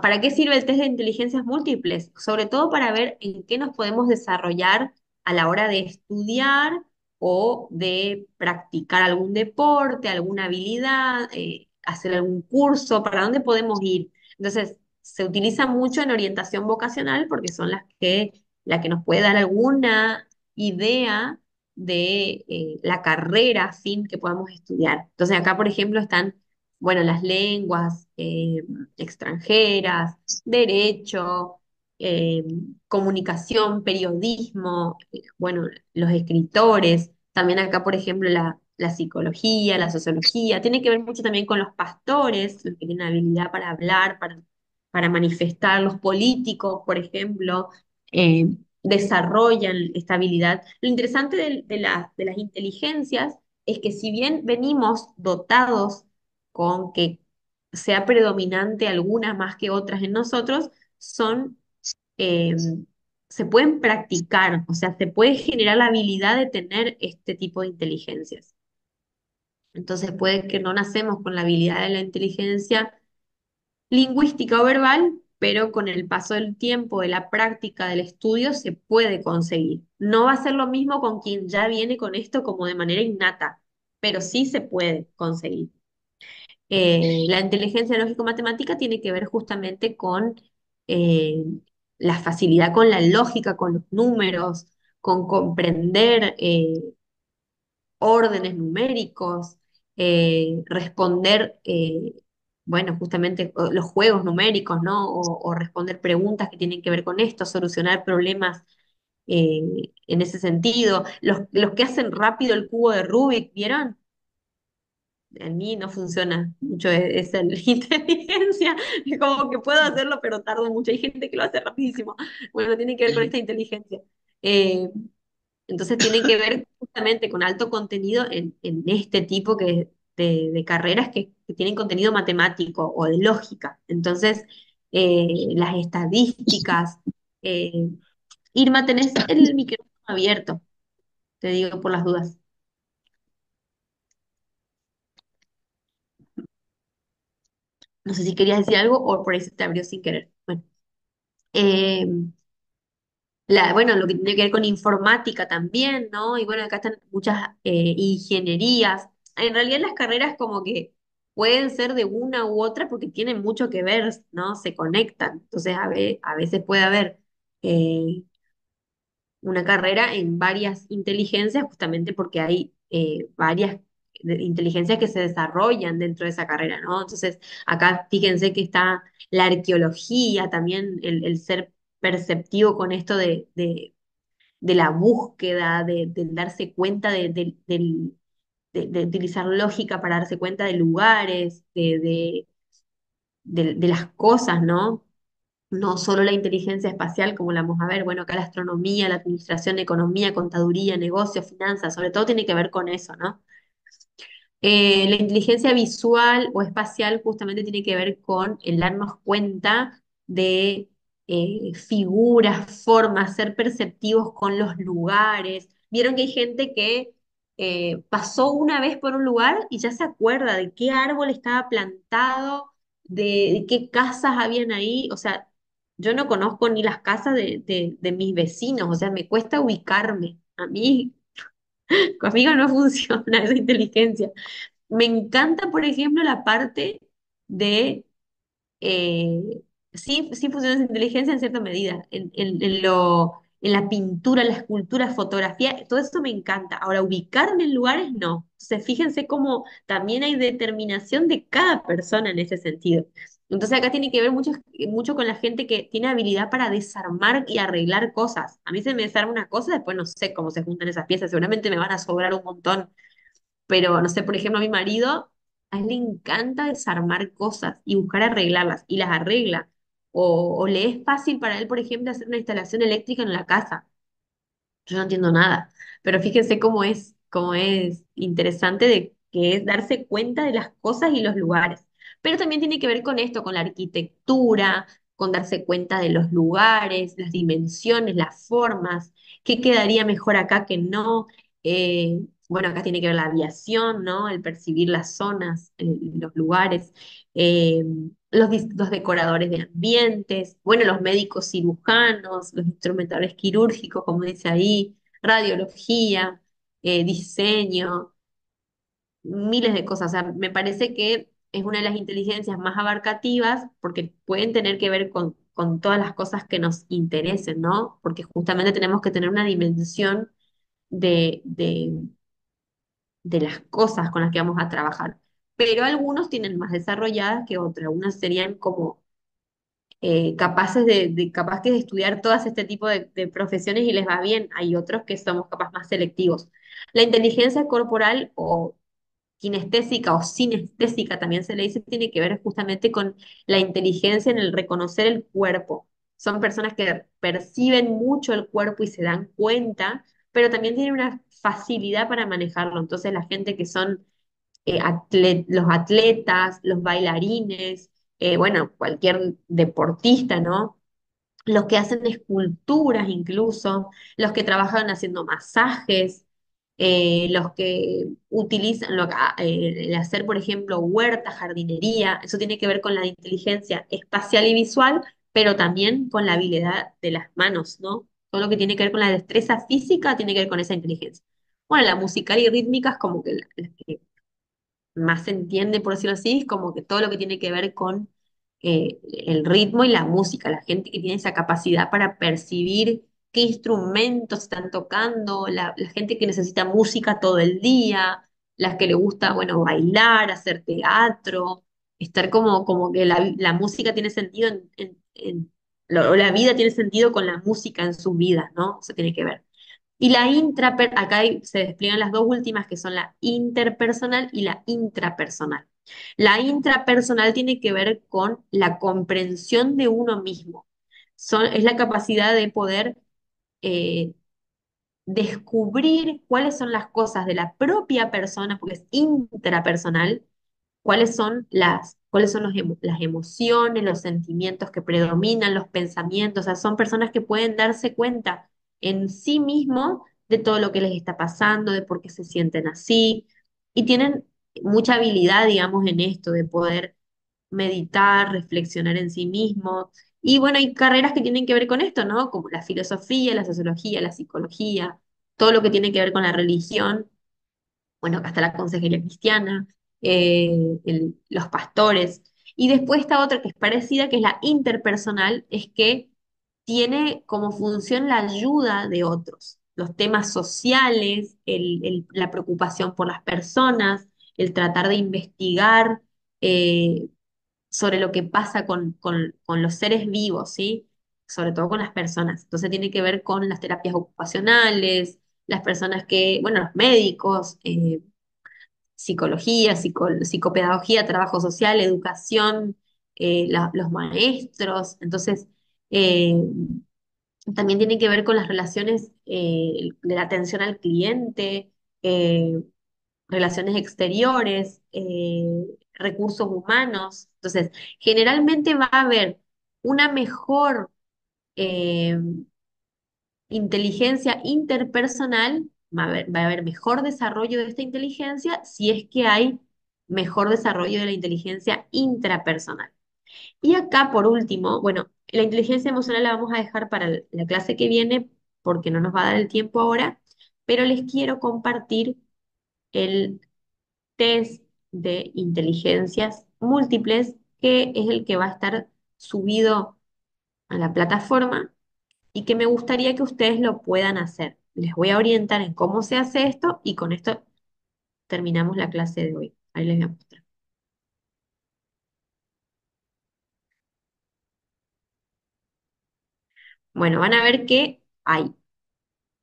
¿para qué sirve el test de inteligencias múltiples? Sobre todo para ver en qué nos podemos desarrollar a la hora de estudiar o de practicar algún deporte, alguna habilidad, hacer algún curso, para dónde podemos ir. Entonces, se utiliza mucho en orientación vocacional porque son la que nos puede dar alguna idea de la carrera fin que podamos estudiar. Entonces acá, por ejemplo, están, bueno, las lenguas extranjeras, derecho, eh, comunicación, periodismo, bueno, los escritores, también acá, por ejemplo, la psicología, la sociología, tiene que ver mucho también con los pastores, los que tienen habilidad para hablar, para manifestar, los políticos, por ejemplo, eh, desarrollan esta habilidad. Lo interesante de las inteligencias es que si bien venimos dotados con que sea predominante algunas más que otras en nosotros, son, eh, se pueden practicar, o sea, se puede generar la habilidad de tener este tipo de inteligencias. Entonces puede que no nacemos con la habilidad de la inteligencia lingüística o verbal, pero con el paso del tiempo, de la práctica, del estudio, se puede conseguir. No va a ser lo mismo con quien ya viene con esto como de manera innata, pero sí se puede conseguir. La inteligencia lógico-matemática tiene que ver justamente con eh, la facilidad con la lógica, con los números, con comprender órdenes numéricos, responder, bueno, justamente los juegos numéricos, ¿no? O responder preguntas que tienen que ver con esto, solucionar problemas en ese sentido. Los que hacen rápido el cubo de Rubik, ¿vieron? En mí no funciona mucho esa inteligencia, es como que puedo hacerlo, pero tardo mucho. Hay gente que lo hace rapidísimo. Bueno, tiene que ver con esta inteligencia. Eh, entonces tiene que ver justamente con alto contenido en este tipo de carreras que tienen contenido matemático o de lógica. Entonces, las estadísticas. eh, Irma, tenés el micrófono abierto, te digo por las dudas. No sé si querías decir algo o por ahí se te abrió sin querer. Bueno, eh, bueno, lo que tiene que ver con informática también, ¿no? Y bueno, acá están muchas ingenierías. En realidad las carreras como que pueden ser de una u otra porque tienen mucho que ver, ¿no? Se conectan. Entonces a veces puede haber eh, una carrera en varias inteligencias justamente porque hay varias inteligencias que se desarrollan dentro de esa carrera, ¿no? Entonces acá fíjense que está la arqueología, también el ser perceptivo con esto de la búsqueda, de darse cuenta de utilizar lógica para darse cuenta de lugares, de las cosas, ¿no? No solo la inteligencia espacial, como la vamos a ver, bueno, acá la astronomía, la administración, economía, contaduría, negocios, finanzas, sobre todo tiene que ver con eso, ¿no? La inteligencia visual o espacial justamente tiene que ver con el darnos cuenta de figuras, formas, ser perceptivos con los lugares. Vieron que hay gente que pasó una vez por un lugar y ya se acuerda de qué árbol estaba plantado, de qué casas habían ahí. O sea, yo no conozco ni las casas de mis vecinos, o sea, me cuesta ubicarme. A mí, conmigo no funciona esa inteligencia. Me encanta, por ejemplo, la parte de, eh, sí, sí funciona esa inteligencia en cierta medida, en la pintura, la escultura, fotografía, todo eso me encanta. Ahora, ubicarme en lugares, no. Entonces, fíjense cómo también hay determinación de cada persona en ese sentido. Entonces, acá tiene que ver mucho con la gente que tiene habilidad para desarmar y arreglar cosas. A mí se me desarma una cosa, después no sé cómo se juntan esas piezas, seguramente me van a sobrar un montón, pero no sé, por ejemplo, a mi marido, a él le encanta desarmar cosas y buscar arreglarlas, y las arregla. o le es fácil para él, por ejemplo, hacer una instalación eléctrica en la casa. Yo no entiendo nada, pero fíjense cómo es interesante de que es darse cuenta de las cosas y los lugares. Pero también tiene que ver con esto, con la arquitectura, con darse cuenta de los lugares, las dimensiones, las formas, qué quedaría mejor acá que no. Bueno, acá tiene que ver la aviación, ¿no? El percibir las zonas, los lugares. eh, los decoradores de ambientes, bueno, los médicos cirujanos, los instrumentadores quirúrgicos, como dice ahí, radiología, diseño, miles de cosas. O sea, me parece que es una de las inteligencias más abarcativas porque pueden tener que ver con todas las cosas que nos interesen, ¿no? Porque justamente tenemos que tener una dimensión de las cosas con las que vamos a trabajar. Pero algunos tienen más desarrolladas que otras. Algunos serían como capaces capaz que de estudiar todas este tipo de profesiones y les va bien. Hay otros que somos capaz más selectivos. La inteligencia corporal o kinestésica o sinestésica también se le dice, tiene que ver justamente con la inteligencia en el reconocer el cuerpo. Son personas que perciben mucho el cuerpo y se dan cuenta, pero también tienen una facilidad para manejarlo. Entonces la gente que son los atletas, los bailarines, bueno, cualquier deportista, ¿no? Los que hacen esculturas incluso, los que trabajan haciendo masajes, los que utilizan el hacer, por ejemplo, huerta, jardinería, eso tiene que ver con la inteligencia espacial y visual, pero también con la habilidad de las manos, ¿no? Todo lo que tiene que ver con la destreza física tiene que ver con esa inteligencia. Bueno, la musical y rítmica es como que la que más se entiende, por decirlo así, es como que todo lo que tiene que ver con el ritmo y la música, la gente que tiene esa capacidad para percibir qué instrumentos están tocando, la gente que necesita música todo el día, las que le gusta, bueno, bailar, hacer teatro, estar como que la música tiene sentido o la vida tiene sentido con la música en sus vidas, ¿no? Eso tiene que ver. Y acá se despliegan las dos últimas que son la interpersonal y la intrapersonal. La intrapersonal tiene que ver con la comprensión de uno mismo. Es la capacidad de poder eh, descubrir cuáles son las cosas de la propia persona, porque es intrapersonal, cuáles son las emociones, los sentimientos que predominan, los pensamientos. O sea, son personas que pueden darse cuenta en sí mismos de todo lo que les está pasando, de por qué se sienten así, y tienen mucha habilidad, digamos, en esto, de poder meditar, reflexionar en sí mismos. Y bueno, hay carreras que tienen que ver con esto, ¿no? Como la filosofía, la sociología, la psicología, todo lo que tiene que ver con la religión, bueno, acá está la consejería cristiana, los pastores. Y después está otra que es parecida, que es la interpersonal, es que tiene como función la ayuda de otros, los temas sociales, la preocupación por las personas, el tratar de investigar eh, sobre lo que pasa con los seres vivos, ¿sí? Sobre todo con las personas. Entonces tiene que ver con las terapias ocupacionales, las personas que, bueno, los médicos, psicología, psicopedagogía, trabajo social, educación, los maestros. Entonces, eh, también tiene que ver con las relaciones de la atención al cliente, relaciones exteriores, recursos humanos. Entonces, generalmente va a haber una mejor eh, inteligencia interpersonal, va a haber mejor desarrollo de esta inteligencia si es que hay mejor desarrollo de la inteligencia intrapersonal. Y acá, por último, bueno, la inteligencia emocional la vamos a dejar para la clase que viene porque no nos va a dar el tiempo ahora, pero les quiero compartir el test de inteligencias múltiples, que es el que va a estar subido a la plataforma y que me gustaría que ustedes lo puedan hacer. Les voy a orientar en cómo se hace esto y con esto terminamos la clase de hoy. Ahí les voy a mostrar. Bueno, van a ver que hay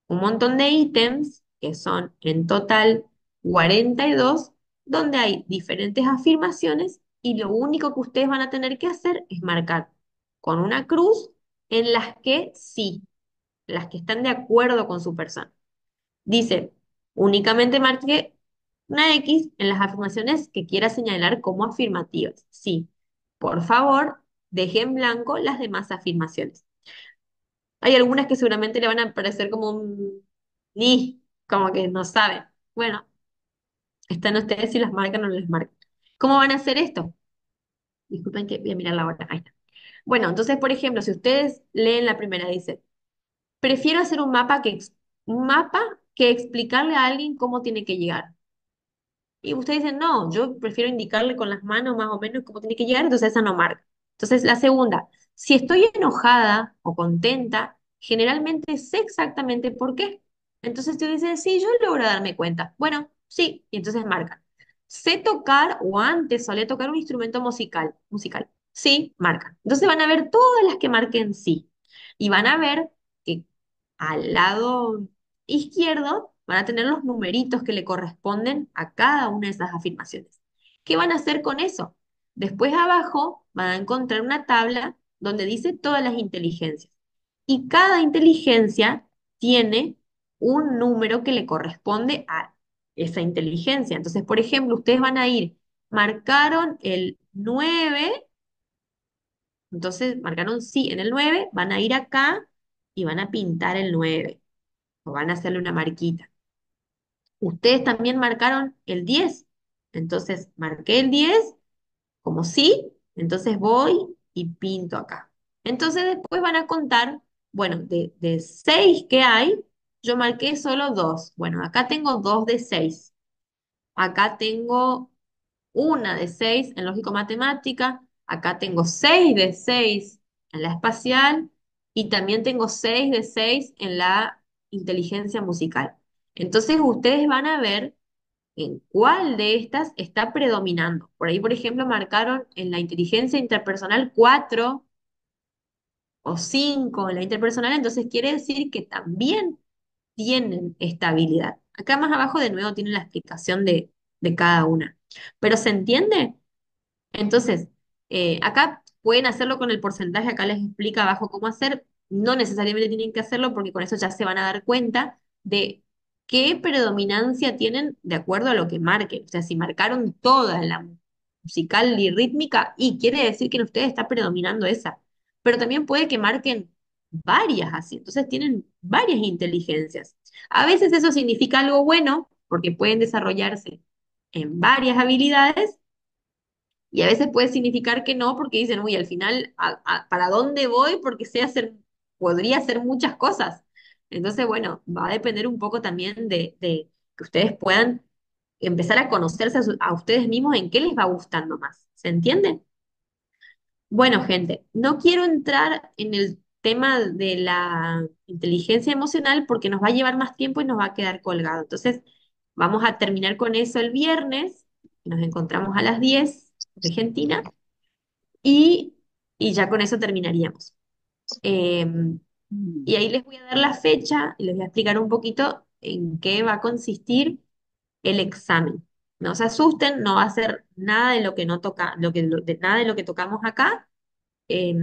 un montón de ítems, que son en total 42, donde hay diferentes afirmaciones y lo único que ustedes van a tener que hacer es marcar. con una cruz en las que sí, las que están de acuerdo con su persona. Dice, únicamente marque una X en las afirmaciones que quiera señalar como afirmativas. Sí, por favor, deje en blanco las demás afirmaciones. Hay algunas que seguramente le van a parecer como un ni, como que no saben. Bueno, están ustedes si las marcan o no las marcan. ¿Cómo van a hacer esto? Disculpen que voy a mirar la hora. Ahí está. Bueno, entonces, por ejemplo, si ustedes leen la primera, dice, prefiero hacer un mapa que explicarle a alguien cómo tiene que llegar. Y ustedes dicen, no, yo prefiero indicarle con las manos más o menos cómo tiene que llegar, entonces esa no marca. Entonces, la segunda, si estoy enojada o contenta, generalmente sé exactamente por qué. Entonces tú dices, sí, yo logro darme cuenta. Bueno, sí, y entonces marca. Sé tocar o antes solía tocar un instrumento musical. Sí, marca. Entonces van a ver todas las que marquen sí. Y van a ver que al lado izquierdo van a tener los numeritos que le corresponden a cada una de esas afirmaciones. ¿Qué van a hacer con eso? Después abajo van a encontrar una tabla donde dice todas las inteligencias. Y cada inteligencia tiene un número que le corresponde a esa inteligencia. Entonces, por ejemplo, ustedes van a ir, marcaron el 9, entonces marcaron sí en el 9, van a ir acá y van a pintar el 9 o van a hacerle una marquita. Ustedes también marcaron el 10, entonces marqué el 10 como sí, entonces voy y pinto acá. Entonces después van a contar, bueno, de 6 que hay, yo marqué solo 2. Bueno, acá tengo 2 de 6. Acá tengo una de 6 en lógico-matemática, acá tengo 6 de 6 en la espacial y también tengo 6 de 6 en la inteligencia musical. Entonces ustedes van a ver en cuál de estas está predominando. Por ahí, por ejemplo, marcaron en la inteligencia interpersonal 4 o 5 en la interpersonal, entonces quiere decir que también tienen esta habilidad. Acá más abajo de nuevo tiene la explicación de cada una. ¿Pero se entiende? Entonces, acá pueden hacerlo con el porcentaje, acá les explica abajo cómo hacer. No necesariamente tienen que hacerlo porque con eso ya se van a dar cuenta de qué predominancia tienen de acuerdo a lo que marquen. O sea, si marcaron toda la musical y rítmica, y quiere decir que en ustedes está predominando esa. Pero también puede que marquen varias así. Entonces tienen varias inteligencias. A veces eso significa algo bueno porque pueden desarrollarse en varias habilidades y a veces puede significar que no, porque dicen, uy, al final, ¿para dónde voy? Porque sé hacer, podría hacer muchas cosas. Entonces, bueno, va a depender un poco también de que ustedes puedan empezar a conocerse a ustedes mismos en qué les va gustando más. ¿Se entiende? Bueno, gente, no quiero entrar en el tema de la inteligencia emocional porque nos va a llevar más tiempo y nos va a quedar colgado. Entonces, vamos a terminar con eso el viernes. Nos encontramos a las 10 Argentina y, y ya con eso terminaríamos. Eh, y ahí les voy a dar la fecha y les voy a explicar un poquito en qué va a consistir el examen. No se asusten, no va a ser nada de lo que no toca, nada de lo que tocamos acá. Eh,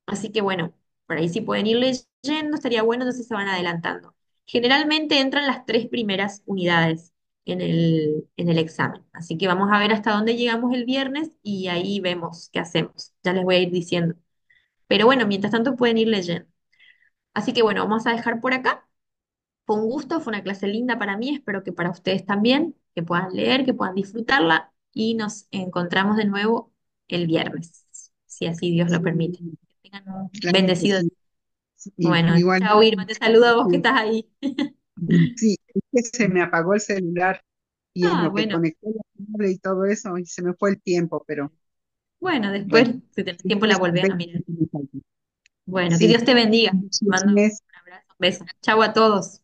Así que bueno, por ahí sí pueden ir leyendo, estaría bueno, entonces se van adelantando. Generalmente entran las tres primeras unidades en el examen. Así que vamos a ver hasta dónde llegamos el viernes y ahí vemos qué hacemos. Ya les voy a ir diciendo. Pero bueno, mientras tanto pueden ir leyendo. Así que bueno, vamos a dejar por acá. Fue un gusto, fue una clase linda para mí, espero que para ustedes también, que puedan leer, que puedan disfrutarla y nos encontramos de nuevo el viernes, si así Dios lo Sí, permite. Que tengan un claro que bendecido día. sí. Sí, Bueno, igual. chao Irma, te saludo a vos que estás ahí. Sí, es que se me apagó el celular y en Ah, lo que bueno, conecté la cámara y todo eso, y se me fue el tiempo, pero bueno, bueno, después, si tenés tiempo, la después volvés a vemos mirar. qué me falta. Bueno, que Sí, Dios te bendiga. Te mando un bendiciones. abrazo, un beso. Chao a todos.